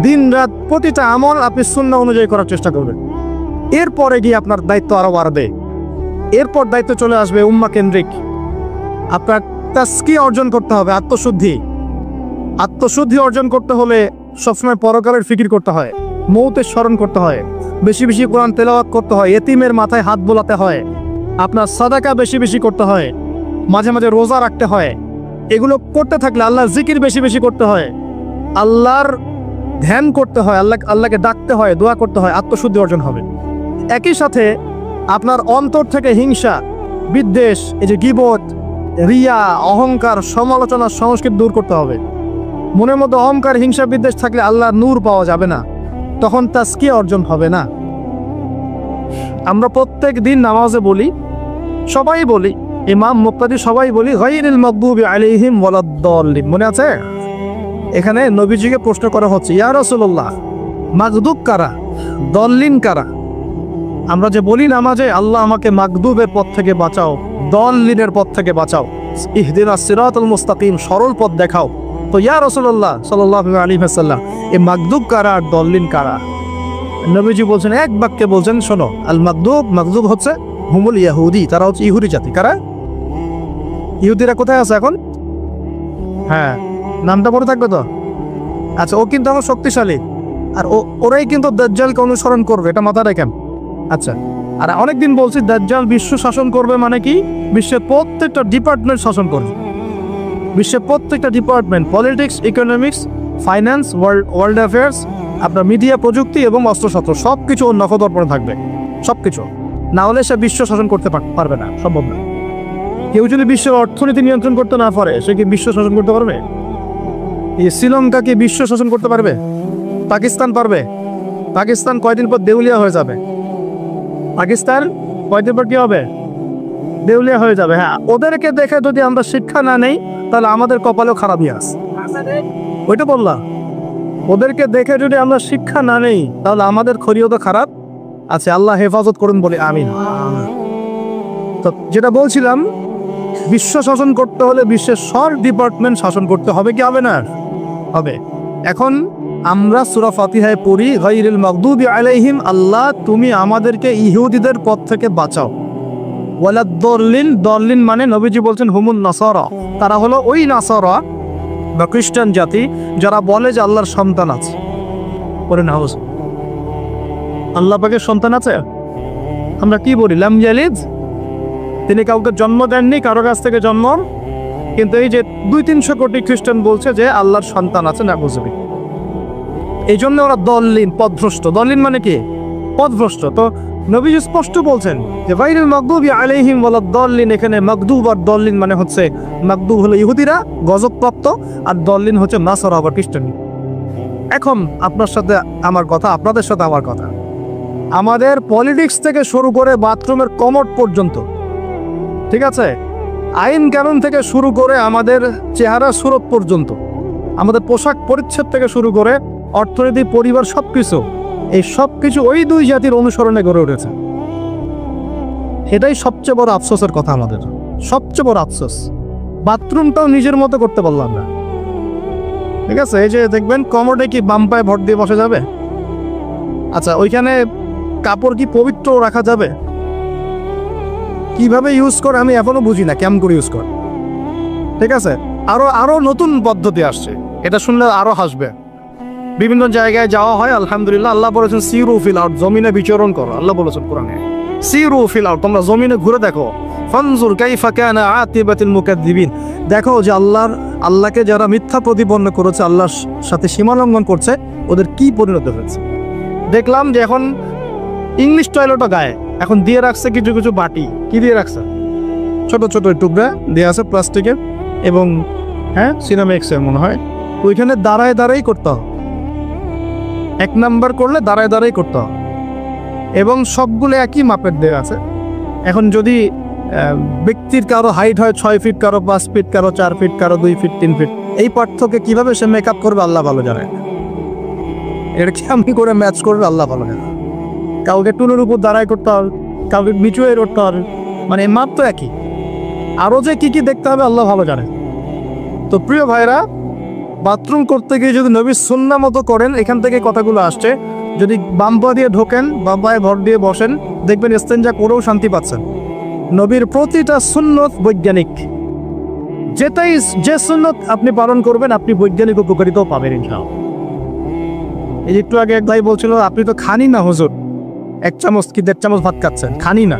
A: দিন রাত প্রতিটা আমল আপনি সুন্নাহ অনুযায়ী করার চেষ্টা করবেন। এরপরে গিয়ে আপনার দায়িত্ব আরো বাড়বে। এরপর দায়িত্ব চলে আসবে উম্মাহ কেন্দ্রিক। আপনার তাজকিয়া অর্জন করতে হবে, আত্মশুদ্ধি। আত্মশুদ্ধি অর্জন করতে হলে সবসময় পরকালের ফিকির করতে হয়, মৌতের স্মরণ করতে হয়, বেশি বেশি কোরআন তেলাওয়াত করতে হয়, এতিমের মাথায় হাত বোলাতে হয়, আপনার সাদাকা বেশি বেশি করতে হয়, মাঝে মাঝে রোজা রাখতে হয়। এগুলো করতে থাকলে আল্লাহর জিকির বেশি বেশি করতে হয়, আল্লাহর ধ্যান করতে হয়, আল্লাহকে ডাকতে হয়, দোয়া করতে হয়, আত্মশুদ্ধি অর্জন হবে। একই সাথে আপনার অন্তর থেকে হিংসা, বিদ্বেষ, এই যে গীবত, রিয়া, অহংকার, সমালোচনা, সংস্কৃতি দূর করতে হবে। মনের মধ্যে অহংকার, হিংসা, বিদ্বেষ থাকলে আল্লাহর নূর পাওয়া যাবে না, তখন তাজকিয়া অর্জন হবে না। আমরা প্রত্যেক দিন নামাজে বলি, সবাই বলি, ইমাম মুক্তাদি সবাই বলি, গায়রিল মাগদুবি আলাইহিম ওয়ালাদ-দাল্লিন। মনে আছে? এখানে নবীজিকে প্রশ্ন করা হচ্ছে, ইয়া রাসূলুল্লাহ, মাগদুব কারা, দল্লিন কারা? আমরা যে বলি নামাজে, আল্লাহ আমাকে মাগদুবের পথ থেকে বাঁচাও, দল্লিনের পথ থেকে বাঁচাও, ইহদিনাস সিরাতাল মুস্তাকিম, সরল পথ দেখাও। তো ইয়া রাসূলুল্লাহ সাল্লাল্লাহু আলাইহি ওয়াসাল্লাম, এই মাগদুব কারা আর দল্লিন কারা? নবীজি বলছেন, এক বাক্যে বলছেন, শোনো, আল মাগদুব হচ্ছে হুমুল ইয়াহুদি, তারা হচ্ছে ইহুদি জাতি। কারা? ইহুদিরা কোথায় আছে এখন? হ্যাঁ, নামটা পড়ে থাকবে তো। আচ্ছা, ও কিন্তু আমার শক্তিশালী, আর ওরাই কিন্তু দাজ্জালকে অনুসরণ করবে, এটা মাথায় রাখেন। আচ্ছা, আর অনেকদিন বলছি দাজ্জাল বিশ্ব শাসন করবে, মানে কি? বিশ্বের প্রত্যেকটা ডিপার্টমেন্ট শাসন করবে। বিশ্বের প্রত্যেকটা department, politics, economics, finance, world affairs, আপনার মিডিয়া, প্রযুক্তি এবং অস্ত্রশস্ত্র সব কিছু ওর নখদর্পণে থাকবে, সব কিছু। না হলে সে বিশ্ব শাসন করতে পারবে না, সম্ভব না। কেউ যদি বিশ্বের অর্থনীতি নিয়ন্ত্রণ করতে না পারে, সে কি বিশ্ব শাসন করতে পারবে? এই শ্রীলঙ্কা কি বিশ্ব শাসন করতে পারবে? পাকিস্তান পারবে? পাকিস্তান কয়দিন পর দেউলিয়া হয়ে যাবে। পাকিস্তান কয়দিন পর কি হবে? দেউলিয়া হয়ে যাবে। হ্যাঁ, ওদেরকে দেখে যদি আমরা শিক্ষা না নেই, তাহলে আমাদের কপালেও খারাপই আছে। ওইটা বললাম, ওদেরকে দেখে যদি আমরা শিক্ষা না নেই, তাহলে আমাদের খরিও তো খারাপ আছে। আল্লাহ হেফাজত করুন বলে আমিন। তো যেটা বলছিলাম, বিশ্ব শাসন করতে হলে বিশ্বের সব ডিপার্টমেন্ট শাসন করতে হবে, কি হবে না? হবে। এখন আমরা সূরা ফাতিহায় পড়ি, গায়রিল মাগদুবি আলাইহিম, আল্লাহ তুমি আমাদেরকে ইহুদিদের পথ থেকে বাঁচাও। ওয়ালাদ-দাল্লিন, দাল্লিন মানে নবীজি বলছেন হুমুন নাসারা, তারা হলো ওই নাসারা বা খ্রিস্টান জাতি যারা বলে যে আল্লাহর সন্তান আছে। পরে না, আল্লাহ পাকের সন্তান আছে? আমরা কি বলি? লাম ইয়ালিদ, তিনি কাউকে জন্ম দেননি, কারো কাছ থেকে জন্ম। কিন্তু এই যে 200-300 কোটি খ্রিস্টান বলছে যে আল্লাহর সন্তান আছে, না বুঝবি। এই জন্য ওরা দল্লিন, পথভ্রষ্ট। দল্লিন মানে কি? পথভ্রষ্ট। তো নবীজি স্পষ্ট বলছেন যে গায়রিল মাগদুবি আলাইহিম ওয়ালাদ-দাল্লিন, এখানে মাগদুব আর দল্লিন মানে হচ্ছে, মাগদুব হলো ইহুদিরা গজবপ্রাপ্ত, আর দল্লিন হচ্ছে নাসারা বা খ্রিস্টান। এখন আপনার সাথে আমার কথা, আপনাদের সাথে আমার কথা, আমাদের পলিটিক্স থেকে শুরু করে বাথরুমের কমোড পর্যন্ত, ঠিক আছে, আইন কানুন থেকে শুরু করে আমাদের চেহারা সুরত পর্যন্ত, আমাদের পোশাক পরিচ্ছদ থেকে শুরু করে অর্থনীতি, পরিবার, সবকিছু, এই সব কিছু ওই দুই জাতির অনুসরণে গড়ে উঠেছে। এটাই সবচেয়ে বড় আফসোসের কথা, আমাদের সবচেয়ে বড় আফসোস। বাথরুমটাও নিজের মতো করতে পারলাম না, ঠিক আছে। এই যে দেখবেন কমোডে কি বাম পায়ে ভর দিয়ে বসে যাবে? আচ্ছা, ওইখানে কাপড় কি পবিত্র রাখা যাবে? কিভাবে ইউজ করে আমি এখনো বুঝি না, কেমন করে ইউজ করে, ঠিক আছে। আরো নতুন পদ্ধতি আসছে, এটা শুনলে আরো হাসবে। বিভিন্ন জায়গায় যাওয়া হয়, আলহামদুলিল্লাহ। আল্লাহ বলেছেন সিরু ফিল আরদ, জমিনে বিচরণ করো। আল্লাহ বলেছেন কোরআনে সিরু ফিল আরদ, তোমরা জমিনে ঘুরে দেখো। ফানজুর কাইফা কানা আতিবাতুল মুকাদ্দিবিন, দেখো যে আল্লাহকে যারা মিথ্যা প্রতিপন্ন করেছে, আল্লাহর সাথে সীমালঙ্ঘন করছে, ওদের কি পরিণতি হয়েছে। দেখলাম যে এখন ইংলিশ টয়লেটও গায়ে এখন দিয়ে রাখছে কিছু কিছু বাটি, কি দিয়ে রাখছে? ছোট ছোট টুকরা দিয়ে আছে প্লাস্টিকের, এবং হ্যাঁ সিরামিক্সের মনে হয়। ওইখানে দাঁড়ায় দাঁড়াই করতে হবে, 1 নাম্বার করলে দাঁড়ায় দাঁড়াই করতে হবে, এবং সবগুলো একই মাপের দেওয়া আছে। এখন যদি ব্যক্তির কারো হাইট হয় 6 ফিট, কারো 5 ফিট, কারো 4 ফিট, কারো 2 ফিট, 3 ফিট, এই পার্থক্য কিভাবে সে মেকআপ করবে আল্লাহ ভালো জানে। এটা কেমনি করে ম্যাচ করবে আল্লাহ ভালো জানে। কাউকে টুলের উপর দাঁড়ায় করতে হবে, কাউকে নিচু হয়ে করতে হবে, মানে মাপ তো একই। আরও যে কি কি দেখতে হবে আল্লাহ ভালো জানে। তো প্রিয় ভাইরা, বাথরুম করতে গিয়ে যদি নবীর সুন্নাহ মতো করেন, এখান থেকে কথাগুলো আসছে। যদি বাম পা দিয়ে ঢোকেন, বাম পায়ে ভর দিয়ে বসেন, দেখবেন ইস্তেঞ্জা করেও শান্তি পাচ্ছেন। নবীর প্রতিটা সুন্নত বৈজ্ঞানিক, যে সুন্নত আপনি পালন করবেন, আপনি বৈজ্ঞানিক উপকারিতাও পাবেন ইনশাআল্লাহ। এই একটু আগে এক ভাই বলছিল, আপনি তো খানি না হুজুর, 1 চামচ কি 1.5 চামচ ভাত খাচ্ছেন, খানি না।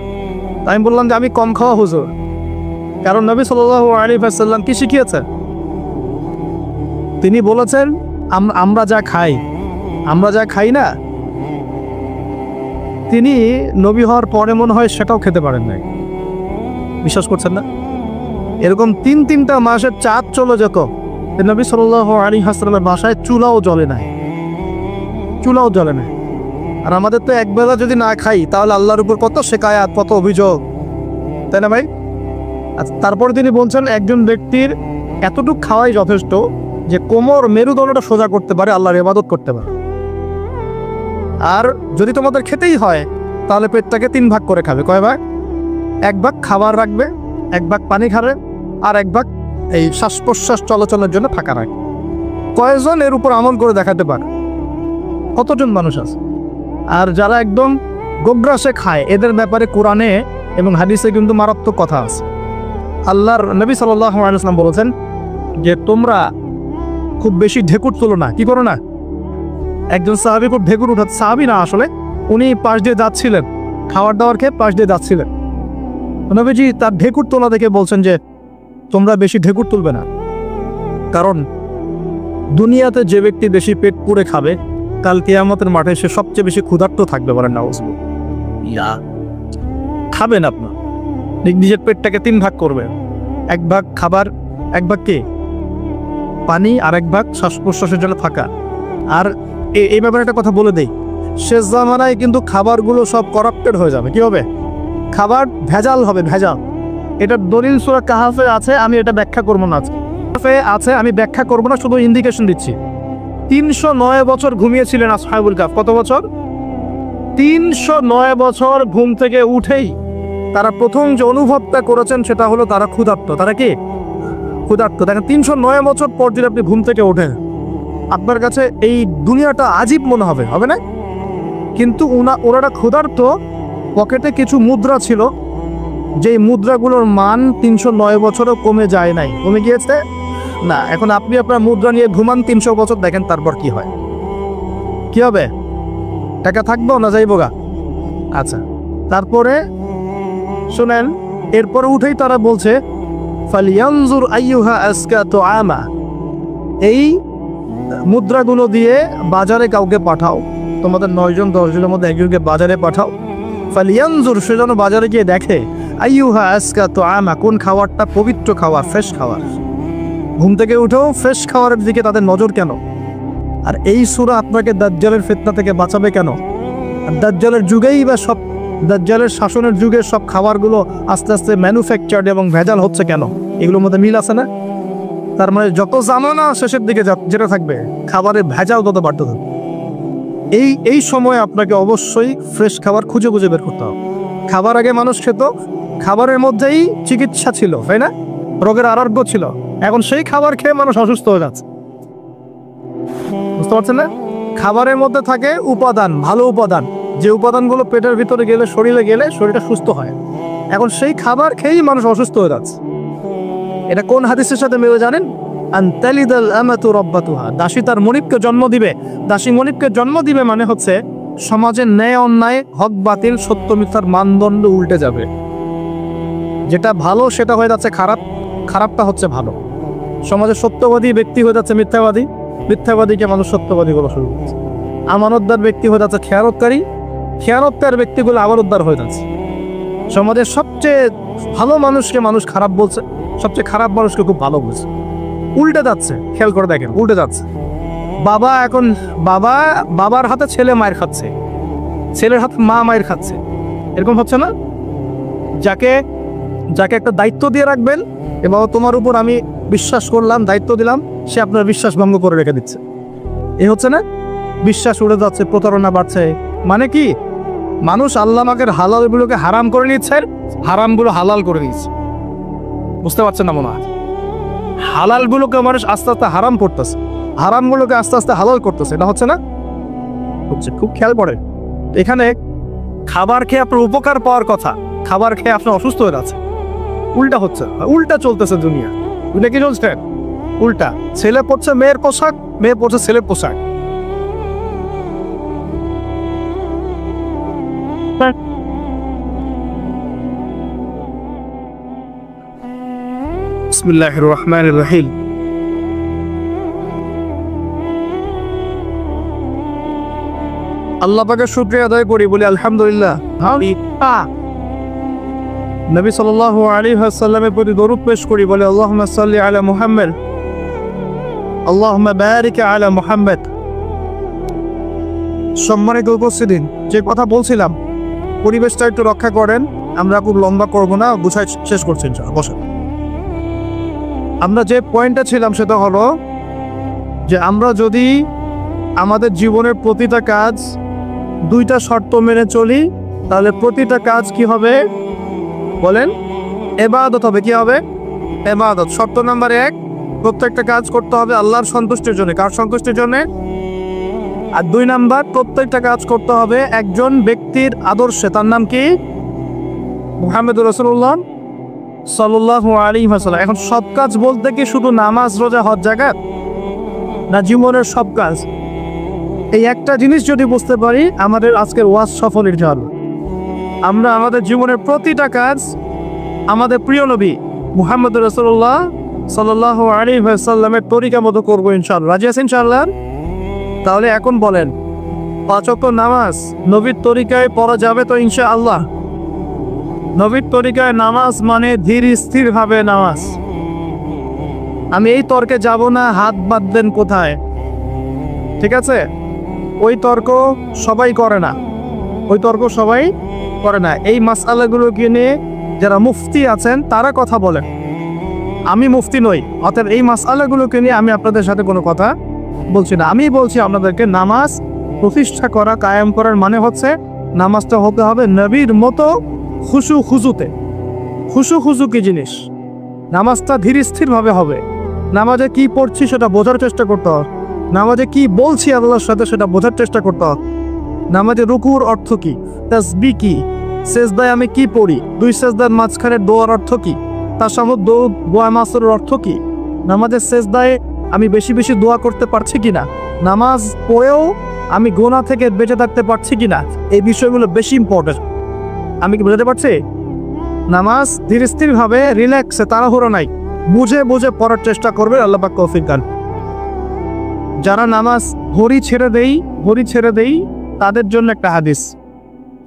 A: আমি বললাম যে আমি কম খাওয়া হুজুর, কারণ নবী সাল্লাল্লাহু আলাইহি ওয়াসাল্লাম কি শিখিয়েছেন? তিনি বলেছেন আমরা যা খাই না, তিনি নবী হওয়ার পরে মনে হয় সেটাও খেতে পারেন নাই। বিশ্বাস করছেন না? এরকম 3-3টা মাসের চাঁদ চলে যেত, নবী সাল্লাল্লাহু আলাইহি ওয়াসাল্লামের বাসায় চুলাও জ্বলে নাই। আর আমাদের তো একবেলা যদি না খাই, তাহলে আল্লাহর উপর কত শিকায়াত, কত অভিযোগ, তাই না ভাই? তারপরে তিনি বলছেন একজন ব্যক্তির এতটুকু খাওয়াই যথেষ্ট যে কোমর, মেরুদণ্ডটা সোজা করতে পারে, আল্লাহর ইবাদত করতে পারে। আর যদি তোমাদের খেতেই হয়, তাহলে পেটটাকে 3 ভাগ করে খাবে। কয় ভাগ? 1 ভাগ খাবার রাখবে, 1 ভাগ পানি খাবে, আর 1 ভাগ এই শ্বাস প্রশ্বাস চলাচলের জন্য ফাঁকা রাখবে। কয়জন এর উপর আমল করে দেখাতে পারে? কতজন মানুষ আছে? আর যারা একদম গোগ্রাসে খায়, এদের ব্যাপারে কোরআনে এবং হাদিসে কিন্তু মারাত্মক কথা আছে। আল্লাহর নবী সাল্লাল্লাহু আলাইহি ওয়াসাল্লাম বলেছেন যে তোমরা খুব বেশি ঢেকুর তোলো না। কি করো না? একজন সাহাবী খুব ঢেকুর উঠাত, সাহাবী না আসলে, উনি পাশ দিয়ে যাচ্ছিলেন, খাবার দাবার খেয়ে পাশ দিয়ে যাচ্ছিলেন। নবীজি তার ঢেকুর তোলা দেখে বলছেন যে তোমরা বেশি ঢেকুর তুলবে না, কারণ দুনিয়াতে যে ব্যক্তি বেশি পেট পুড়ে খাবে, কাল কিয়ামতের মাঠে সে সবচেয়ে বেশি ক্ষুধার্ত থাকবে, বলেন নাউজুবিল্লাহ। খাবেন আপনার নিজের পেটটাকে 3 ভাগ করবেন, 1 ভাগ খাবার, 1 ভাগ কি পানি, আর 1 ভাগ শ্বাস প্রশ্বাসের জন্য ফাঁকা। আর এই ব্যাপারে একটা কথা বলে দেই, শেষ জামানায় কিন্তু খাবারগুলো সব করাপ্টেড হয়ে যাবে। কি হবে? খাবার ভেজাল হবে, ভেজাল। এটা দলিল সূরা কাহাফে আছে, আমি এটা ব্যাখ্যা করবো না আজকে। আছে, আমি ব্যাখ্যা করবো না, শুধু ইন্ডিকেশন দিচ্ছি। 309 বছর ঘুমিয়েছিলেন আসহাবুল কাহফ। কত বছর? 309 বছর ঘুম থেকে উঠেই তারা প্রথম যে অনুভবটা করেছেন সেটা হলো তারা ক্ষুধার্ত। তারা কি ক্ষুধার্ত? দেখেন 309 বছর পর যদি আপনি ঘুম থেকে ওঠেন, আপনার কাছে এই দুনিয়াটা আজীব মনে হবে, হবে না? কিন্তু ওনারা ক্ষুধার্ত, পকেটে কিছু মুদ্রা ছিল, যেই মুদ্রাগুলোর মান 309 বছরও কমে যায় নাই। কমে গিয়েছে না। এখন আপনি আপনার মুদ্রা নিয়ে ঘুমান 300 বছর, দেখেন তারপর কি হয়। কি হবে? টাকা থাকবো না যাইবো গা? আচ্ছা, তারপরে শুনেন, এরপরে উঠেই তারা বলছে ফালিয়ানজুর আইয়ুহা আজকা তুআমা, এই মুদ্রাগুলো দিয়ে বাজারে কাউকে পাঠাও, তোমাদের 9 জন 10 জনের মধ্যে একজনকে বাজারে পাঠাও। ফালিয়ানজুর, সে যেন বাজারে গিয়ে দেখে আইয়ুহা আজকা তুআমা, কোন খাবারটা পবিত্র খাবার, ফ্রেশ খাবার। ঘুম থেকে উঠেও ফ্রেশ খাবারের দিকে তাদের নজর কেন? আর এই সূরা আপনাকে দাজ্জালের ফিতনা থেকে বাঁচাবে কেন? আর দাজ্জালের যুগেই বা সব, দাজ্জালের শাসনের যুগে সব খাবারগুলো আস্তে আস্তে ম্যানুফ্যাকচার্ড এবং ভেজাল হচ্ছে কেন? এগুলোর মধ্যে মিল আছে না? তার মানে যত জামানা শেষের দিকে যেটা থাকবে, খাবারের ভেজাল তত বাড়তে থাকবে। এই সময় আপনাকে অবশ্যই ফ্রেশ খাবার খুঁজে খুঁজে বের করতে হবে। খাবার আগে মানুষ খেত, খাবারের মধ্যেই চিকিৎসা ছিল, তাই না? রোগের আরোগ্য ছিল। এখন সেই খাবার খেয়ে মানুষ অসুস্থ হয়ে যাচ্ছে। বুঝতে পারছেন না? খাবারের মধ্যে থাকে উপাদান, ভালো উপাদান, যে উপাদানগুলো পেটের ভিতরে গেলে, শরীরে গেলে শরীরটা সুস্থ হয়। এখন সেই খাবার খেয়েই মানুষ অসুস্থ হয়ে যাচ্ছে। এটা কোন হাদিসের সাথে মেলে জানেন? আনতালিদাল আমাতু রাব্বাতুহা, দাসী তার মনিবকে জন্ম দিবে। দাসী মনিবকে জন্ম দিবে মানে হচ্ছে সমাজের ন্যায় অন্যায়, হক বাতিল, সত্য মিথ্যার মানদণ্ড উল্টে যাবে। যেটা ভালো সেটা হয়ে যাচ্ছে খারাপ, খারাপটা হচ্ছে ভালো। সমাজের সত্যবাদী ব্যক্তি হয়ে যাচ্ছে মিথ্যাবাদী, মিথ্যাবাদীকে মানুষ সত্যবাদী বলা শুরু করছে। আমানতদার ব্যক্তি হয়ে যাচ্ছে খেয়ানতকারী, খেয়ানতকার ব্যক্তিগুলো আমানতদার হয়ে যাচ্ছে। সমাজের সবচেয়ে ভালো মানুষকে মানুষ খারাপ বলছে, সবচেয়ে খারাপ মানুষকে খুব ভালো বলছে। উল্টে যাচ্ছে, খেয়াল করে দেখেন, উল্টে যাচ্ছে। বাবা এখন বাবার হাতে ছেলে মায়ের খাচ্ছে, ছেলের হাতে মা মায়ের খাচ্ছে, এরকম হচ্ছে না? যাকে একটা দায়িত্ব দিয়ে রাখবেন, এবং তোমার উপর আমি বিশ্বাস করলাম, দায়িত্ব দিলাম, সে আপনার বিশ্বাস ভঙ্গ করে রেখে দিচ্ছে। এ হচ্ছে না? বিশ্বাস উড়ে যাচ্ছে, প্রতারণা বাড়ছে। মানে কি? মানুষ আল্লাহ পাকের হালালগুলোকে হারাম করে নিচ্ছে, হারামগুলো হালাল করে নিচ্ছে। বুঝতে পারছেন না মনে হয়? হালালগুলোকে মানুষ আস্তে আস্তে হারাম করতেছে, হারামগুলোকে আস্তে আস্তে হালাল করতেছে। এটা হচ্ছে না? হচ্ছে। খুব খেয়াল করে, এখানে খাবার খেয়ে আপনার উপকার পাওয়ার কথা, খাবার খেয়ে আপনার অসুস্থ হয়ে যাচ্ছে। উল্টা হচ্ছে, উল্টা চলতেছে দুনিয়া। দুনিয়া কি চলছে? উল্টা। ছেলে পড়ছে মেয়ের পোশাক, মেয়ে পড়ছে ছেলের পোশাক। বিসমিল্লাহির রহমানির রহিম। আল্লাহ পাকের শুকরিয়া আদায় করি, বলি আলহামদুলিল্লাহ। নবী সাল্লাল্লাহু আলাইহি ওয়াসাল্লামের প্রতি দরুদ পেশ করি, বলে আল্লাহুম্মা সাল্লি আলা মুহাম্মদ, আল্লাহুম্মা বারিক আলা মুহাম্মদ। সম্মানিত উপস্থিতি, যে কথা বলছিলাম, পরিবেশটা একটু রক্ষা করেন। আমরা খুব লম্বা করব না, গুছাই শেষ করছি ইনশাআল্লাহ। বসেন। আমরা যে পয়েন্টটা ছিলাম সেটা হলো যে আমরা যদি আমাদের জীবনের প্রতিটা কাজ 2টা শর্ত মেনে চলি, তাহলে প্রতিটা কাজ কি হবে বলেন? ইবাদত হবে। কি হবে? ইবাদত। শর্ত নাম্বার 1, প্রত্যেকটা কাজ করতে হবে আল্লাহর সন্তুষ্টির জন্য। কার সন্তুষ্টির জন্য? আর 2 নাম্বার, প্রত্যেকটা কাজ করতে হবে একজন ব্যক্তির আদর্শে। তার নাম কি? মুহাম্মদুর রাসূলুল্লাহ সাল্লাল্লাহু আলাইহি ওয়াসাল্লাম। এখন সব কাজ বলতে কি শুধু নামাজ, রোজা, হজ, যাকাত? না, জীবনের সব কাজ। এই একটা জিনিস যদি বুঝতে পারি, আমাদের আজকের ওয়াজ সফল ইনশাআল্লাহ। আমরা আমাদের জীবনের প্রতিটা কাজ আমাদের প্রিয় নবী মুহাম্মদুর রাসূলুল্লাহ সাল্লাল্লাহু আলাইহি ওয়াসাল্লামের তরিকা মতো করবো ইনশাআল্লাহ। রাজি আছেন ইনশাআল্লাহ? তাহলে এখন বলেন, 5 ওয়াক্ত নামাজ নবীর তরিকায় পড়া যাবে তো ইনশাআল্লাহ? নবীর তরিকায় নামাজ মানে ধীর স্থির ভাবে নামাজ। আমি এই তর্কে যাব না হাত বাঁধবেন কোথায়, ঠিক আছে? ওই তর্ক সবাই করে না, ওই তর্ক সবাই করে না। এই মাসআলাগুলোকে নিয়ে যারা মুফতি আছেন তারা কথা বলেন, আমি মুফতি নই, অতএব এই মাসআলাগুলোকে নিয়ে আমি আপনাদের সাথে কোনো কথা বলছি না। আমি বলছি আপনাদেরকে নামাজ প্রতিষ্ঠা করা, কায়েম করার মানে হচ্ছে নামাজটা হতে হবে নবীর মতো খুশু খুজুতে। খুশু খুজু কি জিনিস? নামাজটা ধীর স্থিরভাবে হবে। নামাজে কি পড়ছি সেটা বোঝার চেষ্টা করতে হবে, নামাজে কি বলছি আল্লাহর সাথে সেটা বোঝার চেষ্টা করতে হবে। নামাজে রুকুর অর্থ কি, তাসবিহ কি, সেজদায় আমি কি পড়ি, 2 সেজদার মাঝখানে দোয়ার অর্থ কি, তার সামনে দোয়া মাসুরের অর্থ কি, নামাজের সেজদায় আমি বেশি বেশি দোয়া করতে পারছি কিনা, নামাজ পড়েও আমি গুনাহ থেকে বেঁচে থাকতে পারছি কিনা, এই বিষয়গুলো বেশি ইম্পর্টেন্ট। আমি কি বুঝাতে পারছি? নামাজ ধীর স্থিরভাবে, রিল্যাক্সে, তাড়াহুড়ো নাই, বুঝে বুঝে পড়ার চেষ্টা করবে। আল্লাহ পাক তৌফিক দান। যারা নামাজ ঘড়ি ছেড়ে দেই তাদের জন্য একটা হাদিস।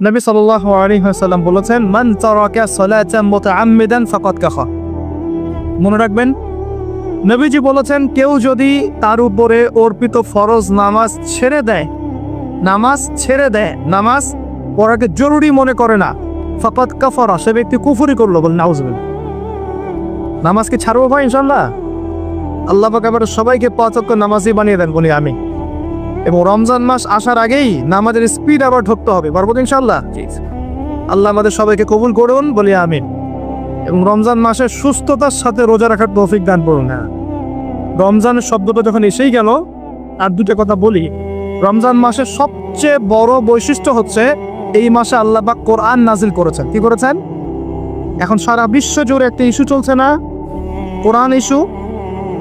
A: নবী সাল্লাল্লাহু আলাইহি ওয়াসাল্লাম বলেছেন, মান তারাকা সালাতান মুতাআম্মিদান ফাকাদ কাফা। মনে রাখবেন, নবীজি বলেছেন কেউ যদি তার উপরে অর্পিত ফরজ নামাজ ছেড়ে দেয়, নামাজ পড়াকে জরুরি মনে করে না, ফাকাদ কাফারা, সে ব্যক্তি কুফরি করলো। বল নাউজুবিল্লাহ। নামাজকে ছাড়বো ভাই ইনশাআল্লাহ? আল্লাহ পাক এবার সবাইকে 5 ওয়াক্ত নামাজি বানিয়ে দেন বলি আমি। এবং রমজান মাস আসার আগেই নামাজের স্পিড আবার ঢুকতে হবে, পারবো ইনশাআল্লাহ? আল্লাহ আমাদের সবাইকে কবুল করুন বলি আমিন। এবং রমজান মাসে সুস্থতার সাথে রোজা রাখার তৌফিক দান করুন। হ্যাঁ, রমজানের শব্দটা যখন এসেই গেল, আর দুটো কথা বলি। রমজান মাসের সবচেয়ে বড় বৈশিষ্ট্য হচ্ছে এই মাসে আল্লাহ পাক কোরআন নাজিল করেছেন। কি করেছেন? এখন সারা বিশ্ব জুড়ে একটা ইস্যু চলছে না, কোরআন ইস্যু,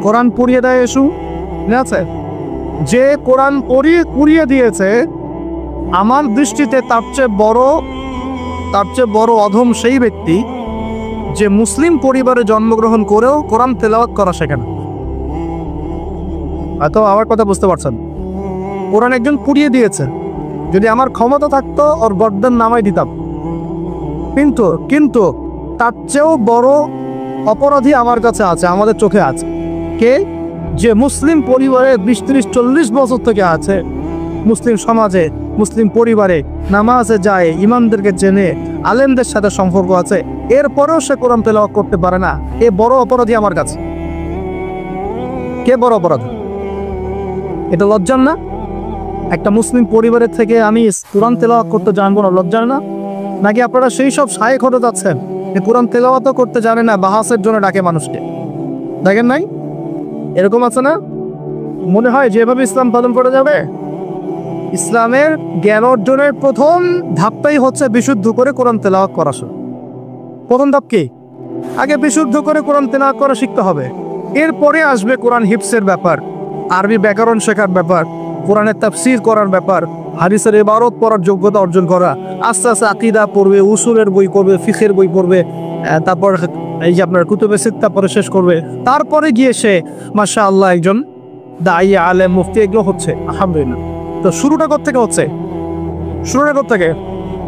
A: কোরআন পুড়িয়ে দেয় ইস্যু, ঠিক আছে? যে কোরআন পুড়িয়ে দিয়েছে, আমার দৃষ্টিতে তার চেয়ে বড় অধম সেই ব্যক্তি যে মুসলিম পরিবারে জন্মগ্রহণ করেও কোরআন তেলাওয়াত করা শেখে না। হয়তো আমার কথা বুঝতে পারছেন। কোরআন একজন পুড়িয়ে দিয়েছে, যদি আমার ক্ষমতা থাকতো ওর গর্দান নামাই দিতাম, কিন্তু তার চেয়েও বড় অপরাধী আমার কাছে আছে, আমাদের চোখে আছে। কে? যে মুসলিম পরিবারে 20-30-40 বছর থেকে আছে, মুসলিম সমাজে, মুসলিম পরিবারে নামাজে যায়, ইমামদেরকে জেনে, আলেমদের সাথে সম্পর্ক আছে, এরপরেও সে কোরআন তেলাওয়াত করতে পারে না। এ বড় অপরাধী আমার কাছে। কে বড় অপরাধী? এটা লজ্জার না? একটা মুসলিম পরিবারের থেকে আমি কোরআন তেলাওয়াত করতে জানবো না, লজ্জার না? নাকি আপনারা সেই সব শায়েখ হতে যাচ্ছেন যে কোরআন তেলাওয়াতও করতে জানে না, বাহাসের জন্য ডাকে মানুষকে? দেখেন নাই এরকম আছে না? মনে হয় যেভাবে ইসলাম পালন করা যাবে। ইসলামের জ্ঞান অর্জনের প্রথম ধাপটাই হচ্ছে বিশুদ্ধ করে কোরআন তেলাওয়াত করা। প্রথম ধাপ কি? আগে বিশুদ্ধ করে কোরআন তেলাওয়াত করা শিখতে হবে। এরপরে আসবে কোরআন হিফজের ব্যাপার, আরবি ব্যাকরণ শেখার ব্যাপার, কোরআনের তাফসীর করার ব্যাপার, হাদিসের ইবারত পড়ার যোগ্যতা অর্জন করা, আস্তে আস্তে আকীদা পড়বে, উসুলের বই পড়বে, ফিকহের বই পড়বে, তারপর এই যে আপনার কুতুবে সিত্তা পড়ে শেষ করবে। তারপরে গিয়ে সে মাশাআল্লাহ একজন দাঈ, আলেম, মুফতি এগুলো হচ্ছে, আলহামদুলিল্লাহ। তো শুরুটা কোত্থেকে হচ্ছে?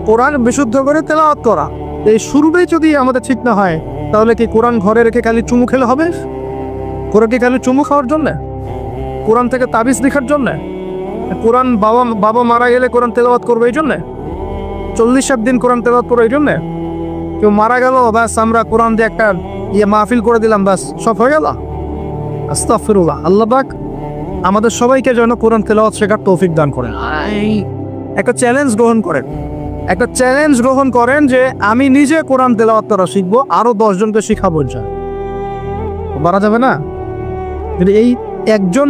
A: কোরআন বিশুদ্ধ করে তেলাওয়াত করা। এই শুরুটাই যদি আমাদের ঠিক না হয়, তাহলে কি কোরআন ঘরে রেখে খালি চুমু খেলে হবে? কোরআন কি খালি চুমু খাওয়ার জন্য? কোরআন থেকে তাবিজ লেখার জন্য? কোরআন বাবা মারা গেলে কোরআন তেলাওয়াত করবে এই জন্যে? 40 দিন কোরআন তেলাওয়াত করবে এই জন্যে? কেউ মারা গেল, ব্যাস আমরা কোরআন দিয়ে একটা মাহফিল করে দিলাম, ব্যাস সব হয়ে গেল? আস্তাগফিরুল্লাহ। আল্লাহ পাক আমাদের সবাইকে যেন কোরআন তেলাওয়াত শেখার তৌফিক দান করেন। একটা চ্যালেঞ্জ গ্রহণ করেন যে আমি নিজে কোরআন তেলাওয়াত করা শিখবো, আরো 10 জনকে শিখাবো। বাড়া যাবে না? এই একজন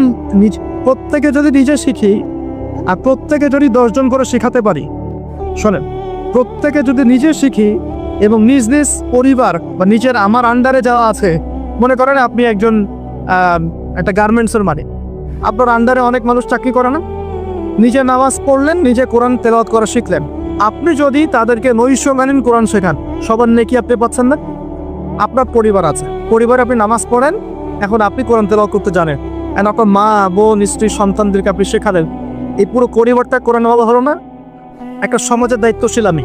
A: প্রত্যেকে যদি নিজে শিখি, আর প্রত্যেকে যদি 10 জন করে শিখাতে পারি, শোনেন, প্রত্যেকে যদি নিজে শিখি এবং নিজ নিজ পরিবার বা নিজের আমার আন্ডারে যাওয়া আছে, মনে করেন আপনি একজন একটা গার্মেন্টসের মালিক, আপনার আন্ডারে অনেক মানুষ চাকরি করে না? নিজে নামাজ পড়লেন, নিজে কোরআন তেলাওয়াত করা শিখলেন, আপনি যদি তাদেরকে নৈশকালীন কোরআন শেখান, সবার নেকি আপনি পাচ্ছেন না? আপনার পরিবার আছে, পরিবারে আপনি নামাজ পড়েন, এখন আপনি কোরআন তেলাওয়াত করতে জানেন, আপনার মা, বোন, স্ত্রী, সন্তানদেরকে আপনি শেখালেন, এই পুরো পরিবারটা করে নেওয়া হলো না? একটা সমাজের দায়িত্বশীল আমি।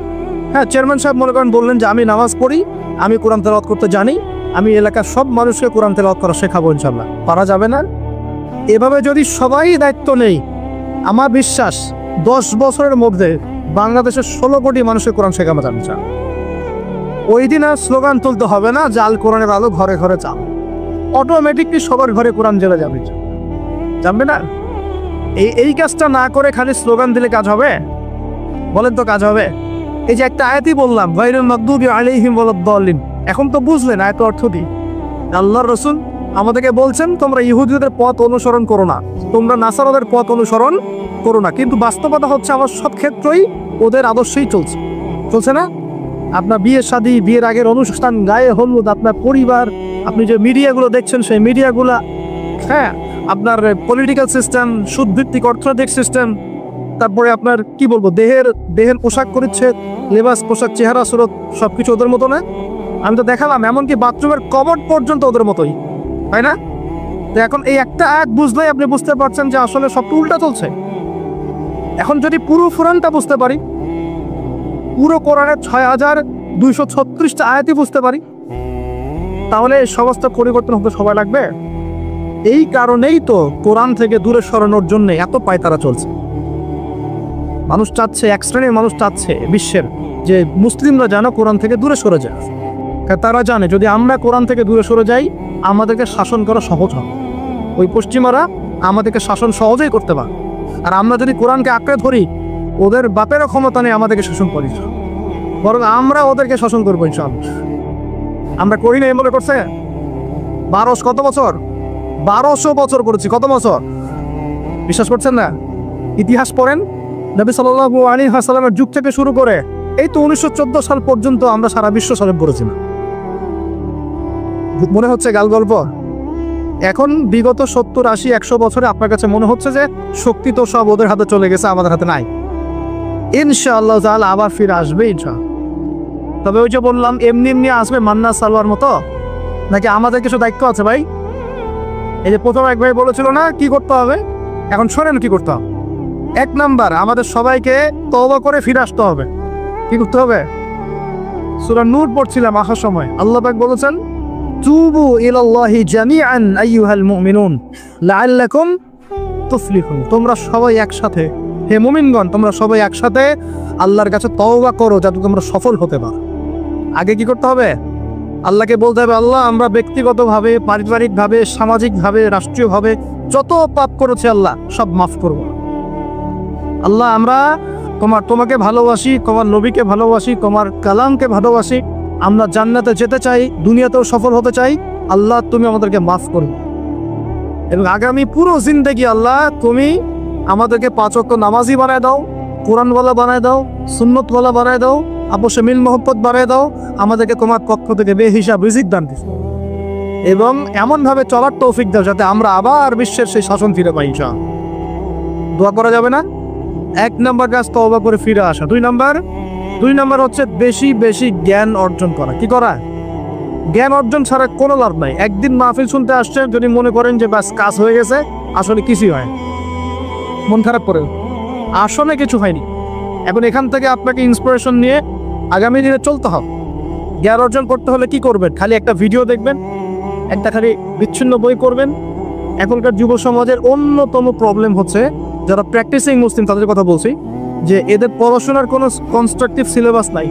A: হ্যাঁ, চেয়ারম্যান সাহেব মনে করেন বললেন যে আমি নামাজ পড়ি, আমি কোরআন তেলাওয়াত করতে জানি, আমি এলাকার সব মানুষকে কোরআন তেলাওয়াত করা শেখাবো ইনশাল্লাহ। পারা যাবে না? এভাবে যদি সবাই দায়িত্ব নেই, আমার বিশ্বাস 10 বছরের মধ্যে বাংলাদেশের 16 কোটি মানুষের কোরআন শেখানো যাবে। ওই দিন আর স্লোগান তুলতে হবে না, জাল কোরআনের আলো ঘরে ঘরে চাল, অটোমেটিকলি সবার ঘরে কোরআন জ্বলে যাবে। জানবে না? এই কাজটা না করে খালি স্লোগান দিলে কাজ হবে? বলেন তো কাজ হবে? এই যে একটা আয়াতই বললাম, গায়রুল মাগদুবি আলাইহিম ওয়ালাদ-দাল্লিন, এখন তো বুঝলেন আয়াত অর্থ কি? আল্লাহর রাসূল আমাদেরকে বলছেন তোমরা ইহুদিদের পথ অনুসরণ করো না, তোমরা নাসারাদের পথ অনুসরণ করো না। কিন্তু বাস্তবতা হচ্ছে আমার সব ক্ষেত্রেই ওদের আদর্শই চলছে না? আপনার বিয়ের শাদী, বিয়ের আগের অনুষ্ঠান, গায়ে হলুদ, আপনার পরিবার, আপনি যে মিডিয়াগুলো দেখছেন সেই মিডিয়াগুলো, হ্যাঁ, আপনার পলিটিক্যাল সিস্টেম, সুদভিত্তিক অর্থনৈতিক সিস্টেম, তারপরে আপনার কি বলবো, দেহের পোশাক পরিচ্ছেদ, লেবাস, পোশাক, চেহারা, সুরত, সবকিছু ওদের মতো না? আমি তো দেখালাম, এমনকি বাথরুমের কমোড পর্যন্ত ওদের মতোই, তাই না? তো এখন এই একটা আয়াত বুঝলেই আপনি বুঝতে পারছেন যে আসলে সব উল্টা চলছে। এখন যদি পুরো কোরআনটা বুঝতে পারি, পুরো কোরআনের 6236টা আয়াতই বুঝতে পারি, তাহলে এই সমস্ত পরিবর্তন হতে সময় লাগবে। এই কারণেই তো কোরআন থেকে দূরে সরানোর জন্য এত পায়তারা চলছে। মানুষ চাচ্ছে, এক শ্রেণীর মানুষ চাচ্ছে বিশ্বের যে মুসলিমরা যেন কোরআন থেকে দূরে সরে যায়। তারা জানে যদি আমরা কোরআন থেকে দূরে সরে যাই, আমাদেরকে শাসন করা সহজ হবে। ওই পশ্চিমারা আমাদেরকে শাসন সহজেই করতে পারে। আর আমরা যদি কোরআনকে আঁকড়ে ধরি, ওদের বাপেরও ক্ষমতা নেই আমাদেরকে শাসন করি, বরং আমরা ওদেরকে শাসন করবো ইনশাআল্লাহ। আমরা করি না, এ মনে করছে 1200 বছর করেছি। কত বছর? বিশ্বাস করছেন না? ইতিহাস পড়েন, নবী সাল্লাল্লাহু আলাইহি ওয়াসাল্লামের যুগ থেকে শুরু করে এই তো 1914 সাল পর্যন্ত আমরা সারা বিশ্ব সালেম করেছি না। মনে হচ্ছে গাল গল্প। এখন বিগত 70, 80, 100 বছরে আপনার কাছে মনে হচ্ছে যে শক্তি তো সব ওদের হাতে চলে গেছে, আমাদের হাতে নাই। ইনশাআল্লাহ তাআলা আবার ফিরে আসবে ইনশাআল্লাহ। তবে ওই যে বললাম, এমনি আসবে মান্না সালোয়ার মতো, নাকি আমাদের কিছু দায়িত্ব আছে ভাই? এই যে প্রথম এক ভাই বলেছিল না কি করতে হবে, এখন শোনেন কি করতে হবে। 1 নাম্বার, আমাদের সবাইকে তওবা করে ফিরে আসতে হবে। কি করতে হবে? সূরা নূর পড়ছিলাম আসার সময়, আল্লাহ পাক বলেছেন, তুবু ইলাল্লাহি জামিআন আইয়ুহাল মুমিনুন লাআল্লাকুম তুফলিহুন। তোমরা সবাই একসাথে, হে মুমিনগণ, তোমরা সবাই একসাথে আল্লাহর কাছে তওবা করো যাতে তোমরা সফল হতে পারো। আগে কি করতে হবে? আল্লাহকে বলতে হবে, আল্লাহ আমরা ব্যক্তিগতভাবে, পারিবারিকভাবে, সামাজিকভাবে, রাষ্ট্রীয়ভাবে যত পাপ করেছি আল্লাহ সব মাফ করব। আল্লাহ আমরা তোমাকে ভালোবাসি, তোমার নবীকে ভালোবাসি, তোমার কালামকে ভালোবাসি, আমরা জান্নাতে যেতে চাই, দুনিয়াতেও সফল হতে চাই। আল্লাহ তুমি আমাদেরকে মাফ করো, এবং আগামী পুরো জিন্দেগি আল্লাহ তুমি আমাদেরকে 5 ওয়াক্ত নামাজি বানায় দাও, কোরআনওয়ালা বানায় দাও, সুন্নতওয়ালা বানায় দাও, আপসে মিল মোহব্বত বানায় দাও, আমাদেরকে তোমার পক্ষ থেকে বেহিসাব রিজিক দান দিও, এবং এমনভাবে চলার তৌফিক দাও যাতে আমরা আবার বিশ্বের সেই শাসন ফিরে পাই। ইনশাআল্লাহ দোয়া করা যাবে না? 1 নাম্বার কাজ তওবা করে ফিরে আসা। 2 নাম্বার হচ্ছে বেশি বেশি জ্ঞান অর্জন করা। কি করা? জ্ঞান অর্জন ছাড়া কোনো লাভ নাই। একদিন মাহফিল শুনতে আসছেন, যদি মনে করেন যে বাস কাজ হয়ে গেছে, আসলে কিছুই হয়, মন খারাপ করে, আসলে কিছু হয়নি। এখন এখান থেকে আপনাকে ইন্সপিরেশন নিয়ে আগামী দিনে চলতে হবে। জ্ঞান অর্জন করতে হলে কি করবেন? খালি একটা ভিডিও দেখবেন, একটা খালি বিচ্ছিন্ন বই করবেন। এখনকার যুব সমাজের অন্যতম প্রবলেম হচ্ছে, যারা প্র্যাকটিসিং মুসলিম তাদের কথা বলছি, যে এদের পড়াশোনার কোনো কনস্ট্রাকটিভ সিলেবাস নাই,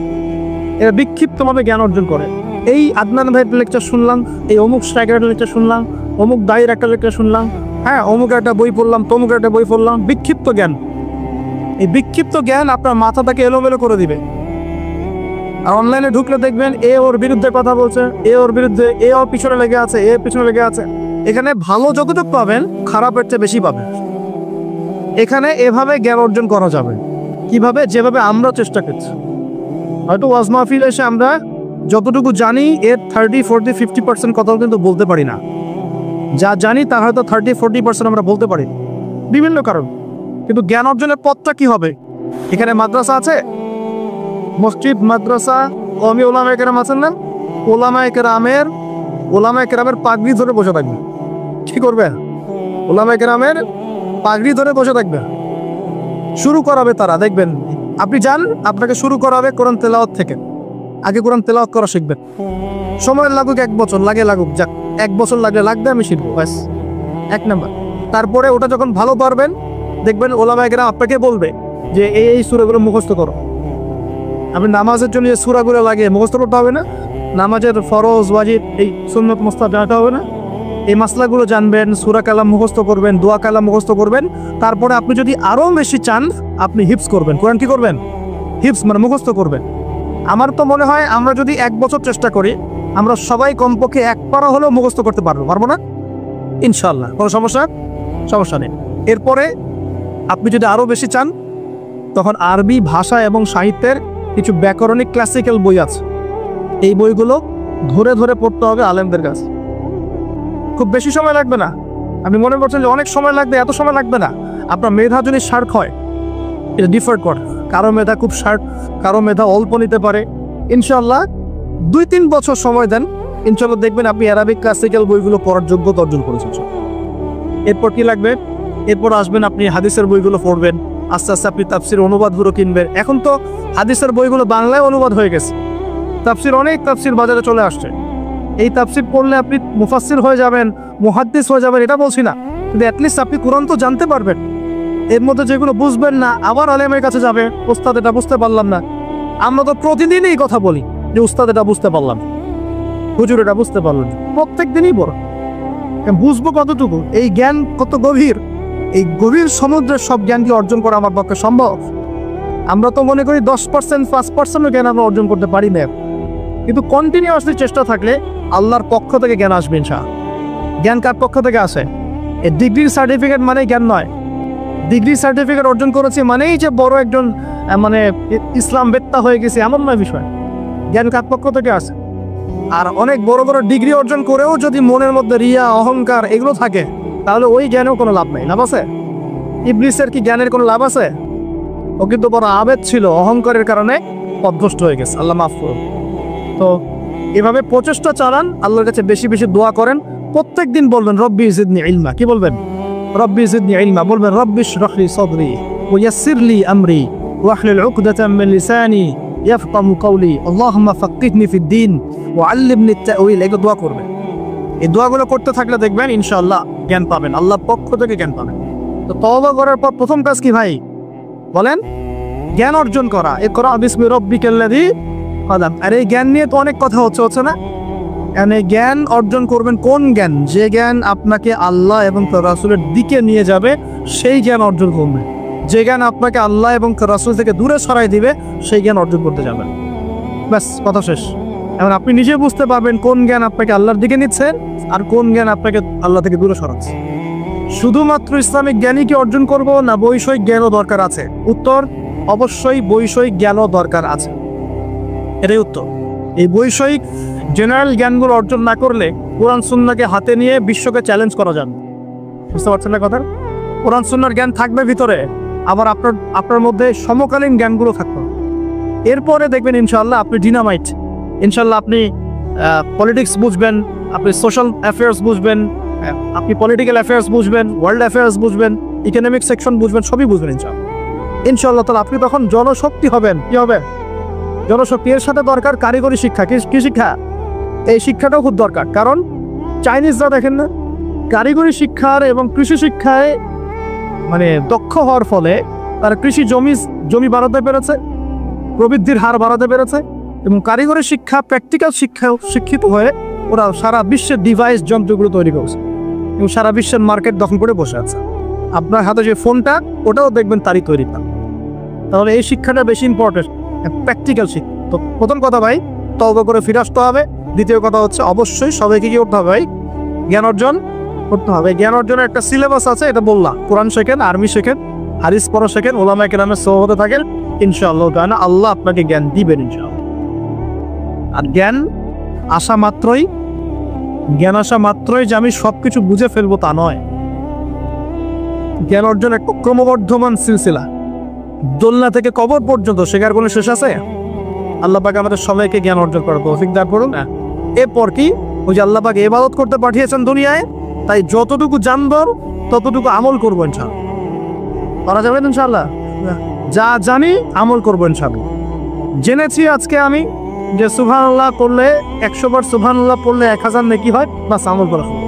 A: এরা বিক্ষিপ্তভাবে জ্ঞান অর্জন করে। এই আদনান ভাইয়ের লেকচার শুনলাম, এই অমুক স্ট্রাইকারের লেকচার শুনলাম, অমুক দায়ের একটা লেকচার শুনলাম, হ্যাঁ অমুক একটা বই পড়লাম, তমুক একটা বই পড়লাম, বিক্ষিপ্ত জ্ঞান। এই বিক্ষিপ্ত জ্ঞান আপনার মাথাটাকে এলোমেলো করে দিবে। আর অনলাইনে ঢুকলে দেখবেন এ ওর বিরুদ্ধে কথা বলছে, এ ওর বিরুদ্ধে, এ ওর পিছনে লেগে আছে, এ পিছনে লেগে আছে। এখানে ভালো যতটুকু পাবেন, খারাপের চেয়ে বেশি পাবেন। এখানে এভাবে জ্ঞান অর্জন করা যাবে। কিভাবে? যেভাবে আমরা চেষ্টা করছি। হয়তো ওয়াজ মাহফিল এসে আমরা যতটুকু জানি এর 30, 40, 50% কথাও কিন্তু বলতে পারি না। যা জানি তার হয়তো 30, 40% আমরা বলতে পারি, বিভিন্ন কারণ। কিন্তু জ্ঞান অর্জনের পথটা কি হবে? এখানে মাদ্রাসা আছে, মসজিদ, মাদ্রাসা, কওমি ওলামায়ে কেরাম আছেন না? ওলামায়ে কেরামের পাগড়ি ধরে বসে থাকবে। কি করবে? ওলামায়ে কেরামের পাগড়ি ধরে বসে থাকবে। শুরু করাবে তারা, দেখবেন আপনি যান, আপনাকে শুরু করাবে কোরআন তেলাওয়াত থেকে। আগে কোরআন তেলাওয়াত করা শিখবেন। সময় লাগুক 1 বছর, লাগুক, যাক 1 বছর লাগবে আমি শিখবো, ব্যাস 1 নাম্বার। তারপরে ওটা যখন ভালো পারবেন, দেখবেন ওলামায়ে কেরাম আপনাকে বলবে যে এই সূরাগুলো মুখস্থ করো। আপনি নামাজের জন্য যে সূরাগুলো লাগে মুখস্থ করতে হবে না, নামাজের ফরজ ওয়াজিব এই সুন্নত মুস্তাহাব জানতে হবে না, এই মাসলাগুলো জানবেন, সূরা কালাম মুখস্থ করবেন, দোয়া কালাম মুখস্থ করবেন। তারপরে আপনি যদি আরও বেশি চান, আপনি হিফজ করবেন। কোরআন কি করবেন? হিফজ মানে মুখস্থ করবেন। আমার তো মনে হয় আমরা যদি 1 বছর চেষ্টা করি, আমরা সবাই কমপক্ষে 1 পারা হলেও মুখস্থ করতে পারবো না ইনশাআল্লাহ। কোনো সমস্যা নেই। এরপরে আপনি যদি আরও বেশি চান, তখন আরবি ভাষা এবং সাহিত্যের কিছু ব্যাকরণিক ক্লাসিক্যাল বই আছে, এই বইগুলো ধরে ধরে পড়তে হবে আলেমদের কাছে। খুব বেশি সময় লাগবে না। আপনি মনে করছেন যে অনেক সময় লাগবে, এত সময় লাগবে না। আপনার মেধা যদি শার্প হয়, এটা ডিফার করে, কারো মেধা খুব শার্প, কারো মেধা অল্প নিতে পারে। ইনশাল্লাহ 2-3 বছর সময় দেন, ইনশাল্লাহ দেখবেন আপনি অ্যারাবিক ক্লাসিক্যাল বইগুলো পড়ার যোগ্যতা অর্জন করেছেন। এরপর কি লাগবে? এরপর আসবেন আপনি হাদিসের বইগুলো পড়বেন, আস্তে আস্তে আপনি তাফসির অনুবাদগুলো কিনবেন। এখন তো হাদিসের বইগুলো বাংলায় অনুবাদ হয়ে গেছে, অনেক তাফসির বাজারে চলে আসছে। এই তাফসির পড়লে আপনি মুফাসসির হয়ে যাবেন, মুহাদ্দিস হয়ে যাবেন, এটা বলছি না, কিন্তু অ্যাটলিস্ট আপনি কোরআন তো জানতে পারবেন। এর মধ্যে যেগুলো বুঝবেন না, আবার আলেমের কাছে যাবে, উস্তাদ এটা বুঝতে পারলাম না। আমরা তো প্রতিদিনই কথা বলি যে উস্তাদ এটা বুঝতে পারলাম, হুজুর এটা বুঝতে পারলাম, প্রত্যেক দিনই বড়। বুঝবো কতটুকু? এই জ্ঞান কত গভীর, এই গভীর সমুদ্রের সব জ্ঞানকে অর্জন করা আমার পক্ষে সম্ভব? আমরা তো মনে করি 10%, 5% জ্ঞান আমরা অর্জন করতে পারি না, কিন্তু কন্টিনিউয়াসলি চেষ্টা থাকলে আল্লাহর পক্ষ থেকে জ্ঞান আসবে ইনশাআল্লাহ। জ্ঞান কার পক্ষ থেকে আসে? এই ডিগ্রির সার্টিফিকেট মানেই জ্ঞান নয়। ডিগ্রি সার্টিফিকেট অর্জন করেছি মানেই যে বড় একজন মানে ইসলাম বেত্তা হয়ে গেছে, এমন নয় বিষয়। জ্ঞান কার পক্ষ থেকে আসে? আর অনেক বড় বড় ডিগ্রি অর্জন করেও যদি মনের মধ্যে রিয়া, অহংকার এগুলো থাকে, তাহলে ওই জ্ঞানেও কোনো লাভ নেই। লাভ আছে? ইবলিসের কি জ্ঞানের কোনো লাভ আছে? ও কিন্তু বড় আবেদ ছিল, অহংকারের কারণে পথভ্রষ্ট হয়ে গেছে, আল্লাহ মাফ করুন। তো এভাবে প্রচেষ্টা চালান, আল্লাহর কাছে বেশি বেশি দোয়া করেন, প্রত্যেক দিন বলবেন রব্বি জিদনি ইলমা। কি বলবেন? রব্বি জিদনি ইলমা। বলবেন রব্বি ইশরাহ লি সাদরি ওয়া ইয়াসসির লি আমরি ওয়াহলুল উকদাতাম মিন লিসানি ইয়াফকাহু কওলি আল্লাহুম্মা ফাক্কিহনি ফিদ-দীন ওয়া আল্লিমনি আত-তা'উইল। এগুলো দোয়া করবেন। এই দোয়াগুলো করতে থাকলে দেখবেন ইনশাআল্লাহ জ্ঞান পাবেন, আল্লাহর পক্ষ থেকে জ্ঞান পাবেন। তো তওবা করার পর প্রথম কাজ কি ভাই? বলেন, জ্ঞান অর্জন করা। ইকরা বিসমি রাব্বিকাল্লাযী খালাক। আর এই জ্ঞান নিয়ে তো অনেক কথা হচ্ছে না? এখানে জ্ঞান অর্জন করবেন কোন জ্ঞান? যে জ্ঞান আপনাকে আল্লাহ এবং তার রাসূলের দিকে নিয়ে যাবে, সেই জ্ঞান অর্জন করবেন। যে জ্ঞান আপনাকে আল্লাহ এবং তার রাসূল থেকে দূরে সরাই দিবে, সেই জ্ঞান অর্জন করতে যাবেন। ব্যাস, কথা শেষ। এখন আপনি নিজে বুঝতে পারবেন কোন জ্ঞান আপনাকে আল্লাহর দিকে নিচ্ছে আর কোন জ্ঞান আপনাকে আল্লাহ থেকে দূরে সরাচ্ছে। শুধুমাত্র ইসলামিক জ্ঞানই কি অর্জন করব, না বৈষয়িক জ্ঞানও দরকার আছে? উত্তর, অবশ্যই বৈষয়িক জ্ঞানও দরকার আছে। এটাই উত্তর। এই বৈষয়িক জেনারেল জ্ঞানগুলো অর্জন না করলে কোরআন সুন্নাহকে হাতে নিয়ে বিশ্বকে চ্যালেঞ্জ করা যাবে। বুঝতে পারছেন না কথা? কোরআন সুন্নাহর জ্ঞান থাকবে ভিতরে, আবার আপনার মধ্যে সমকালীন জ্ঞানগুলো থাকবে। এরপরে দেখবেন ইনশাআল্লাহ আপনি ডিনামাইট। ইনশাআল্লাহ আপনি পলিটিক্স বুঝবেন, আপনি সোশ্যাল অ্যাফেয়ার্স বুঝবেন, আপনি পলিটিক্যাল অ্যাফেয়ার্স বুঝবেন, ওয়ার্ল্ড অ্যাফেয়ার্স বুঝবেন, ইকোনমিক সেকশন বুঝবেন, সবই বুঝবেন ইনশাআল্লাহ। তাহলে আপনি তখন জনশক্তি হবেন। কি হবে? জনশক্তি। এর সাথে দরকার কারিগরি শিক্ষা। কি শিক্ষা? এই শিক্ষাটাও খুব দরকার। কারণ চাইনিজরা দেখেন না, কারিগরি শিক্ষার এবং কৃষি শিক্ষায় মানে দক্ষ হওয়ার ফলে তারা কৃষি জমি বাড়াতে পেরেছে, প্রবৃদ্ধির হার বাড়াতে পেরেছে, এবং কারিগরি শিক্ষা, প্র্যাকটিক্যাল শিক্ষাও শিক্ষিত হয়ে ওরা সারা বিশ্বের ডিভাইস যন্ত্রগুলো তৈরি করছে এবং সারা বিশ্বের মার্কেট দখল করে বসে আছে। আপনার হাতে যে ফোনটা, ওটাও দেখবেন তারই তৈরি। তাহলে এই শিক্ষাটা বেশি ইম্পর্টেন্ট, প্র্যাকটিক্যাল শিক্ষা। তো প্রথম কথা ভাই, তওবা করে ফিরে আসতে হবে। দ্বিতীয় কথা হচ্ছে অবশ্যই সবাইকে কি করতে হবে ভাই? জ্ঞান অর্জন করতে হবে। জ্ঞান অর্জনের একটা সিলেবাস আছে, এটা বললাম। কোরআন শেখেন, আরবি শেখেন, হাদিস পড়া শেখেন, উলামায়ে কেরামের সোহবতে থাকেন, ইনশাআল্লাহ তাআলা আল্লাহ আপনাকে জ্ঞান দিবেন ইনশাআল্লাহ। আর জ্ঞান আসা মাত্রই যে আমি সবকিছু বুঝে ফেলবো তা নয়। জ্ঞান অর্জন একটা ক্রমবর্ধমান সিলসিলা, দোলনা থেকে কবর পর্যন্ত, শেখার কোনো শেষ আছে? আল্লাহ পাক আমাদের সবাইকে জ্ঞান অর্জন করার তৌফিক দান করুন। এরপর কি, ওই যে আল্লাহ পাক ইবাদত করতে পাঠিয়েছেন দুনিয়ায়, তাই যতটুকু জানবো ততটুকু আমল করবো ইনশাআল্লাহ। করা যাবে ইনশাআল্লাহ। যা জানি আমল করবো ইনশাআল্লাহ। জেনেছি আজকে আমি যে সুবহানাল্লাহ করলে 100 বার সুবহানাল্লাহ পড়লে 1000 নেকি হয়, বাস আমল করা হবে।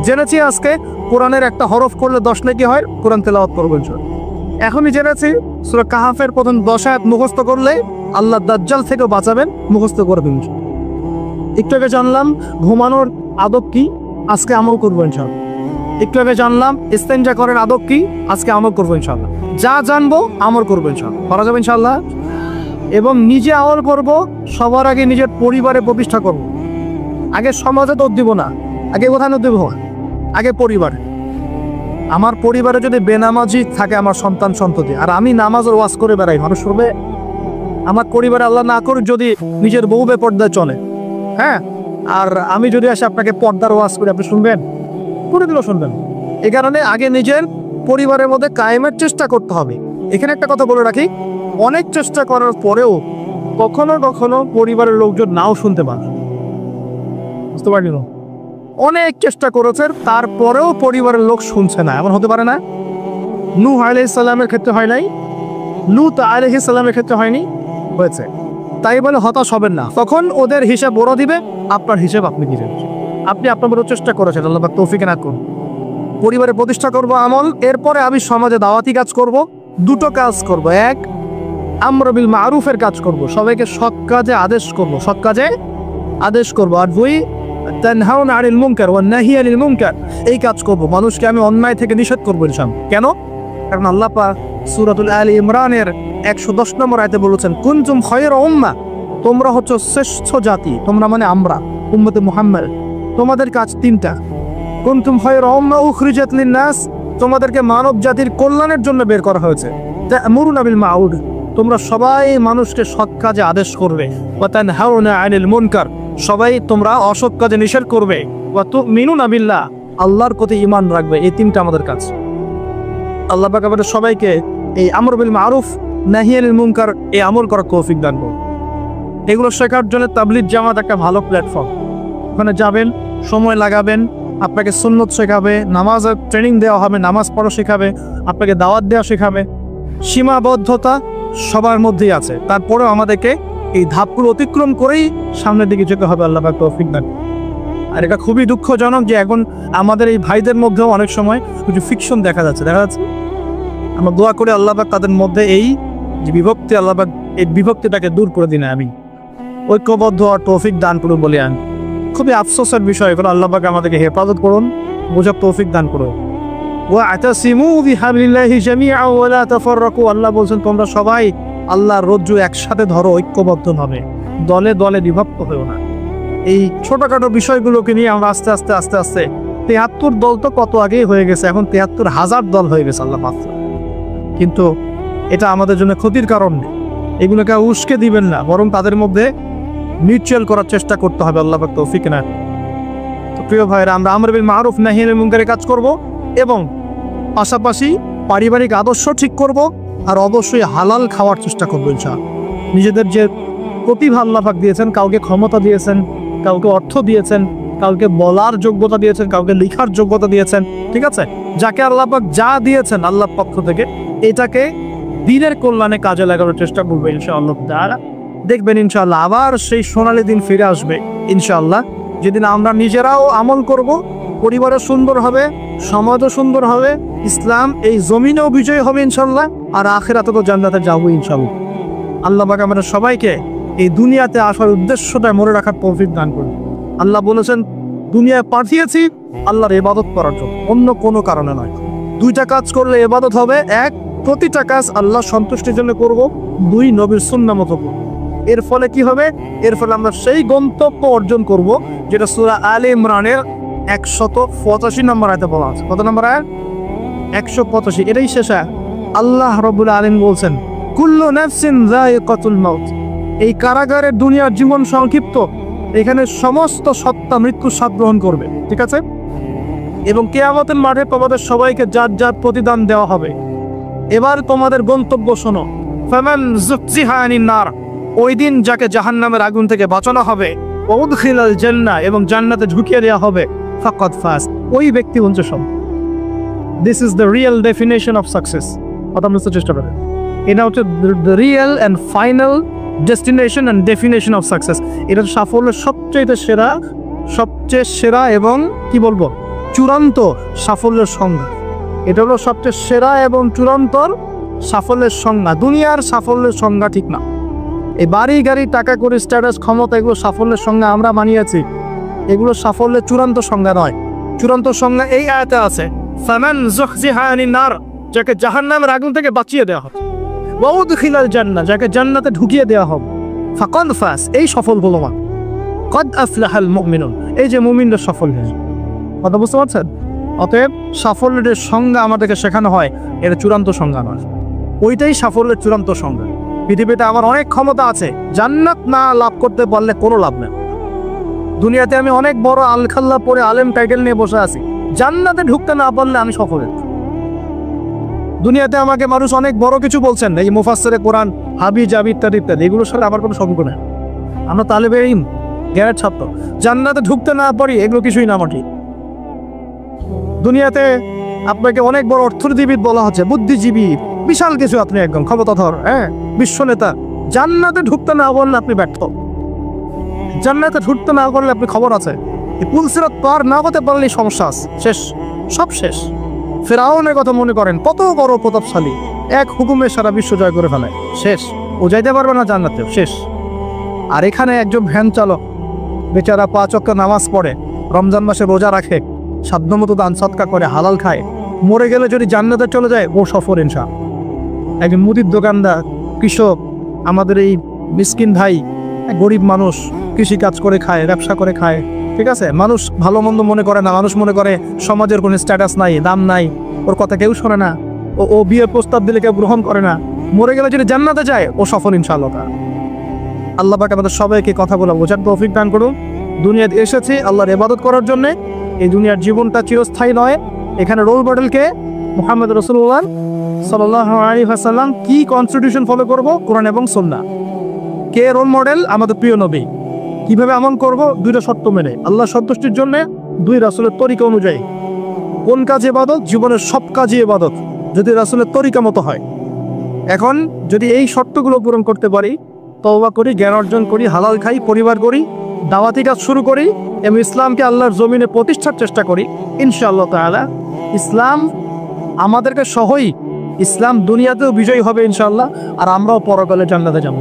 A: জেনেছি আজকে কোরআনের একটা হরফ করলে 10 নেকি হয়, কোরআন তেলাওয়াত করবো ইনশাআল্লাহ। এখনই জেনেছি সূরা কাহাফের প্রথম 10 আয়াত মুখস্থ করলে আল্লাহ দাজ্জাল থেকে বাঁচাবেন, মুখস্থ করে দিন। একটু আগে জানলাম ঘুমানোর আদব কি, আজকে আমল করবো ইনশাআল্লাহ। একটু আগে জানলাম ইস্তেঞ্জা করার আদব কি, আজকে আমল করবো ইনশাআল্লাহ। যা জানবো আমল করবো ইনশাআল্লাহ, করা যাবে ইনশাআল্লাহ। এবং নিজে আমল করব, সবার আগে নিজের পরিবারে প্রতিষ্ঠা করব। আগে সমাজে দোষ দিব না, আগে কোথায় দেব, আগে পরিবারে। আমার পরিবারে যদি বেনামাজি থাকে আমার সন্তান সন্ততি, আর আমি নামাজের ওয়াজ করে বেড়াই, মানুষ করবে? আমার পরিবারে আল্লাহ না করুক যদি নিজের বউ বেপর্দায় চলে, হ্যাঁ, আর আমি যদি আসে আপনাকে পর্দার ওয়াজ করে আপনি শুনবেন? করে দিলেও শুনবেন। এই কারণে আগে নিজের পরিবারের মধ্যে কায়েমের চেষ্টা করতে হবে। এখানে একটা কথা বলে রাখি, অনেক চেষ্টা করার পরেও কখনো কখনো পরিবারের লোকজন নাও শুনতে পারে, বুঝতে পারলি? অনেক চেষ্টা করেছেন তারপরেও পরিবারের লোক শুনছে না, এমন হতে পারে না? নূহ আলাইহিস সালামের ক্ষেত্রে হয় নাই, লূত আলাইহিস সালামের ক্ষেত্রে হয়নি, হয়েছে। তাই বলে হতাশ হবেন না, তখন ওদের হিসাব ওরা দিবে, আপনার হিসাব আপনি দিবেন। আপনি আপনার বড় চেষ্টা করেছেন, আল্লাহ পাক তৌফিক না করুন। পরিবারে প্রতিষ্ঠা করব আমল, এরপরে আমি সমাজে দাওয়াতি কাজ করব। দুটো কাজ করব, এক আমর বিল মারুফের কাজ করব, সবাইকে সৎ কাজে আদেশ করব, সৎ কাজে আদেশ করব। আর দুই তানহাউনা আনিল মুনকার ওয়া নাহি আনিল মুনকার, এই কাজ করব, মানুষকে আমি অন্যায় থেকে নিষেধ করব ইনশাআল্লাহ। কেন? কারণ আল্লাহ পাক সূরাতুল আলী ইমরানের 110 নম্বর আয়াতে বলেছেন, কুনতুম খায়রা উম্মাহ, তোমরা হচ্ছে শ্রেষ্ঠ জাতি। তোমরা মানে আমরা, উম্মতে মুহাম্মদ। তোমাদের কাজ তিনটা, কুনতুম খায়রা উম্মাহ উখরিজাত লিন-নাস, তোমাদেরকে মানব জাতির কল্যাণের জন্য বের করা হয়েছে। তা'মুরুনা বিল মা'রুফ, তোমরা সবাই মানুষকে সৎ কাজে আদেশ করবে। ওয়া তানহাউনা আনিল মুনকার, সবাই তোমরা অসৎ কাজে নিষেধ করবে। ওয়া তু'মিনুনা বিল্লাহ, আল্লাহর প্রতি ঈমান রাখবে। এই তিনটা আমাদের কাজ। আল্লাহ পাক আমাদের সবাইকে এই আমর বিল মারুফ নাহি আনিল মুনকার এই আমল করার তৌফিক দান করুন। এগুলো শেখার জন্য তাবলীগ জামাত একটা ভালো প্ল্যাটফর্ম। ওখানে যাবেন, সময় লাগাবেন, আপনাকে সুন্নত শেখাবে, নামাজের ট্রেনিং দেওয়া হবে, নামাজ পড়া শেখাবে, আপনাকে দাওয়াত দেওয়া শেখাবে। সীমাবদ্ধতা সবার মধ্যেই আছে, তারপরেও আমাদেরকে এই ধাপগুলো অতিক্রম করেই সামনের দিকে যেতে হবে। আল্লাহ পাক তৌফিক দান। আর এটা খুবই দুঃখজনক যে এখন আমাদের এই ভাইদের মধ্যেও অনেক সময় কিছু ফিকশন দেখা যাচ্ছে। আমরা দোয়া করে আল্লাহ পাক তাদের মধ্যে এই যে বিভক্তি, আল্লাহ পাক এই বিভক্তিটাকে দূর করে দিন, আমি ঐক্যবদ্ধ আর তৌফিক দান করুন বলে আমি। খুবই আফসোসের বিষয় এগুলো। আল্লাহ পাক আমাদেরকে হেফাজত করুন, বোঝার তৌফিক দান করুন। ওয়া'তাসিমু বিহাবলিল্লাহি জামিআন ওয়া লা তাফাররাকু, আল্লাহ বলেন তোমরা সবাই আল্লাহর রজ্জু একসাথে ধরো, ঐক্যবদ্ধভাবে, দলে দলে বিভক্ত হয়েও না। এই ছোটখাটো বিষয়গুলোকে নিয়ে আমরা আস্তে আস্তে 73 দল তো কত আগেই হয়ে গেছে, এখন 73,000 দল হয়ে গেছে আল্লাহ মাফ। কিন্তু এটা আমাদের জন্য ক্ষতির কারণ নেই। এগুলোকে উস্কে দিবেন না, বরং তাদের মধ্যে মিউচুয়াল করার চেষ্টা করতে হবে। আল্লাহ পাক তৌফিক না। তো প্রিয় ভাইরা, আমরা আমর বিল মারুফ নাহি আনিল মুনকারের কাজ করব এবং পাশাপাশি পারিবারিক আদর্শ ঠিক করব, আর অবশ্যই হালাল খাওয়ার চেষ্টা করবো ইনশাআল্লাহ। নিজেদের যে প্রতিভা আল্লাহ পাক দিয়েছেন, কাউকে ক্ষমতা দিয়েছেন, কাউকে অর্থ দিয়েছেন, কাউকে বলার যোগ্যতা দিয়েছেন, কাউকে লিখার যোগ্যতা দিয়েছেন, ঠিক আছে? যাকে আল্লাহ পাক যা দিয়েছেন আল্লাহর পক্ষ থেকে, এটাকে দিনের কল্যাণে কাজে লাগানোর চেষ্টা করবে ইনশাআল্লাহ। তাআলা দেখবেন ইনশাআল্লাহ আবার সেই সোনালী দিন ফিরে আসবে ইনশাআল্লাহ, যেদিন আমরা নিজেরাও আমল করব, পরিবারও সুন্দর হবে, সমাজও সুন্দর হবে, ইসলাম এই জমিনেও বিজয় হবে ইনশাআল্লাহ, আর আখিরাতে তো জান্নাতে যাবো ইনশাআল্লাহ। আল্লাহ পাক আমাদের সবাইকে এই দুনিয়াতে আসার উদ্দেশ্যটা মনে রাখার তৌফিক দান করুন। আল্লাহ বলেছেন দুনিয়ায় পাঠিয়েছি আল্লাহর ইবাদত করার জন্য, অন্য কোনো কারণে নয়। দুইটা কাজ করলে ইবাদত হবে, এক প্রতিটা কাজ আল্লাহ সন্তুষ্টির জন্য করব, দুই নবীর সুন্নাহ মতো করব। এর ফলে কি হবে? এর ফলে আমরা সেই গন্তব্য অর্জন করব যেটা সূরা আলে ইমরানের 185 নম্বর আয়াতে বলা আছে। কত নম্বর আয়াত? 185। এটাই শেষ আয়াত। আল্লাহ রাব্বুল আলামিন বলছেন কুল্লু নাফসিন যায়িকাতুল মাউত, এই কারাগারের দুনিয়ার জীবন সংক্ষিপ্ত, এখানে সমস্ত সত্তা মৃত্যু স্বাদ গ্রহণ করবে, ঠিক আছে? এবং কিয়ামতের মাঠে তোমাদের সবাইকে যার যার প্রতিদান দেওয়া হবে। এবার তোমাদের গন্তব্য শোনো, ফামান যুকজিহা আনিন নার, ওই দিন যাকে জাহান্নামের আগুন থেকে বাঁচানো হবে, ওয়া উদখিলাল জান্নাহ, এবং জান্নাতে ঢুকিয়ে দেওয়া হবে, ফাকাদ ফাজ, ওই ব্যক্তি হচ্ছে সফল। This is the real definition of success. কথা বুঝতে চেষ্টা করেন। এটা হচ্ছে the real and final destination and definition of success. এটা সাফল্যের সবচেয়ে সেরা এবং কি বলবো চূড়ান্ত সাফল্যের সংজ্ঞা। এটা হলো সবচেয়ে সেরা এবং চূড়ান্তর সাফল্যের সংজ্ঞা। দুনিয়ার সাফল্যের সংজ্ঞা ঠিক না। এই বাড়ি গাড়ি টাকা করে স্ট্যাটাস ক্ষমতা এগুলো সাফল্যের সংজ্ঞা আমরা মানিয়েছি, এগুলো সাফল্যের চূড়ান্ত সংজ্ঞা নয়। চূড়ান্ত সংজ্ঞা এই আয়াতে আছে, ফামান যুহজিহা আনিন নার, যাকে জাহান্নামের আগুন থেকে বাঁচিয়ে দেওয়া হবে, ওয়া উদখিলাল জান্নাহ, যাকে জান্নাতে ঢুকিয়ে দেওয়া হবে, ফাকাদ ফাজ, এই সফল হলো মা, কদ আফলাহাল মুমিনুন, এই যে মুমিনরা সফল হয়েছে। কথা বুঝতে পারছেন? অতএব সাফল্যের সংজ্ঞা আমাদেরকে শেখানো হয়, এটা চূড়ান্ত সংজ্ঞা নয়, ওইটাই সাফল্যের চূড়ান্ত সংজ্ঞা। পৃথিবীতে আমার অনেক ক্ষমতা আছে, জান্নাত না লাভ করতে পারলে কোনো লাভ নেই। দুনিয়াতে আমি অনেক বড় আলখাল্লা পরে আলেম টাইটেল নিয়ে বসে আছি, জান্নাতে ঢুকতে না পারলে আমি সফল। দুনিয়াতে আমাকে মানুষ অনেক বড় কিছু বলছেন, এই মুফাসসিরে কোরআন, হাবি জাবি ইত্যাদি ইত্যাদি, এগুলোর সাথে আমার কোনো সম্পর্ক নেই। আমরা তালেবে ইলম, জ্ঞানের ছাত্র, জান্নাতে ঢুকতে না পারি এগুলো কিছুই না মাটি। দুনিয়াতে আপনাকে অনেক বড় অর্থনীতিবিদ বলা হচ্ছে, বুদ্ধিজীবী, বিশাল কিছু, আপনি একদম ক্ষমতাধর, বিশ্ব নেতা, জান্নাতে ঢুকতে না পারলে আপনি ব্যর্থ। জান্নাতে ঢুকতে না পারলে আপনি খবর আছে, পুলসিরাত পার না হতে পারলেই সমস্যা আছে, শেষ, সব শেষ। ফেরাউনের কথা মনে করেন, কত বড় প্রতাপশালী, এক হুকুমে সারা বিশ্ব জয় করে ফেলে, শেষ, ও যাইতে পারবে না জান্নাতেও, শেষ। আর এখানে একজন ভ্যান চালক বেচারা 5 ওয়াক্ত নামাজ পড়ে, রমজান মাসে রোজা রাখে, সাধ্যমতো দান সৎকার করে, হালাল খায়, মরে গেলে যদি জান্নাতে চলে যায় ও সফর ইনশাআল্লাহ। একজন মুদির দোকানদার, কৃষক, আমাদের এই মিসকিন ভাই, গরিব মানুষ, কৃষি কাজ করে খায়, ব্যবসা করে খায়, ঠিক আছে, মানুষ ভালো মন্দ মনে করে না, মানুষ মনে করে সমাজের কোনো স্ট্যাটাস নাই, দাম নাই, ওর কথা কেউ শোনে না, ও বিয়ের প্রস্তাব দিলে কেউ গ্রহণ করে না, মরে গেলে যদি জান্নাতে যায় ও সফল ইনশাআল্লাহ। আল্লাহ পাক আমাদের সবাইকে কথা বলা বোঝার তৌফিক দান করুন। দুনিয়াতে এসেছি আল্লাহর ইবাদত করার জন্য, এই দুনিয়ার জীবনটা চিরস্থায়ী নয়। এখানে রোল মডেলকে মুহাম্মদ রাসূলুল্লাহ সাল্লাল্লাহু আলাইহি ওয়াসাল্লাম কি কনস্টিটিউশন ফলো করব, কোরআন এবং সুন্নাহ। কে রোল মডেল? আমাদের প্রিয় নবী। কিভাবে আমল করব? 2টা শর্ত মেনে, আল্লাহ সন্তুষ্টির জন্য 2 রাসূলের তরিকা অনুযায়ী। কোন কাজ ইবাদত? জীবনের সব কাজই ইবাদত যদি রাসূলের তরিকা মতো হয়। এখন যদি এই শর্তগুলো পূরণ করতে পারি, তওবা করি, জ্ঞান অর্জন করি, হালাল খাই, পরিবার করি, দাওয়াতি কাজ শুরু করি এবং ইসলামকে আল্লাহর জমিনে প্রতিষ্ঠার চেষ্টা করি, ইনশাআল্লাহ তাআলা ইসলাম আমাদেরকে সহই, ইসলাম দুনিয়াতেও বিজয়ী হবে ইনশাআল্লাহ, আর আমরাও পরকালে জান্নাতে যাব।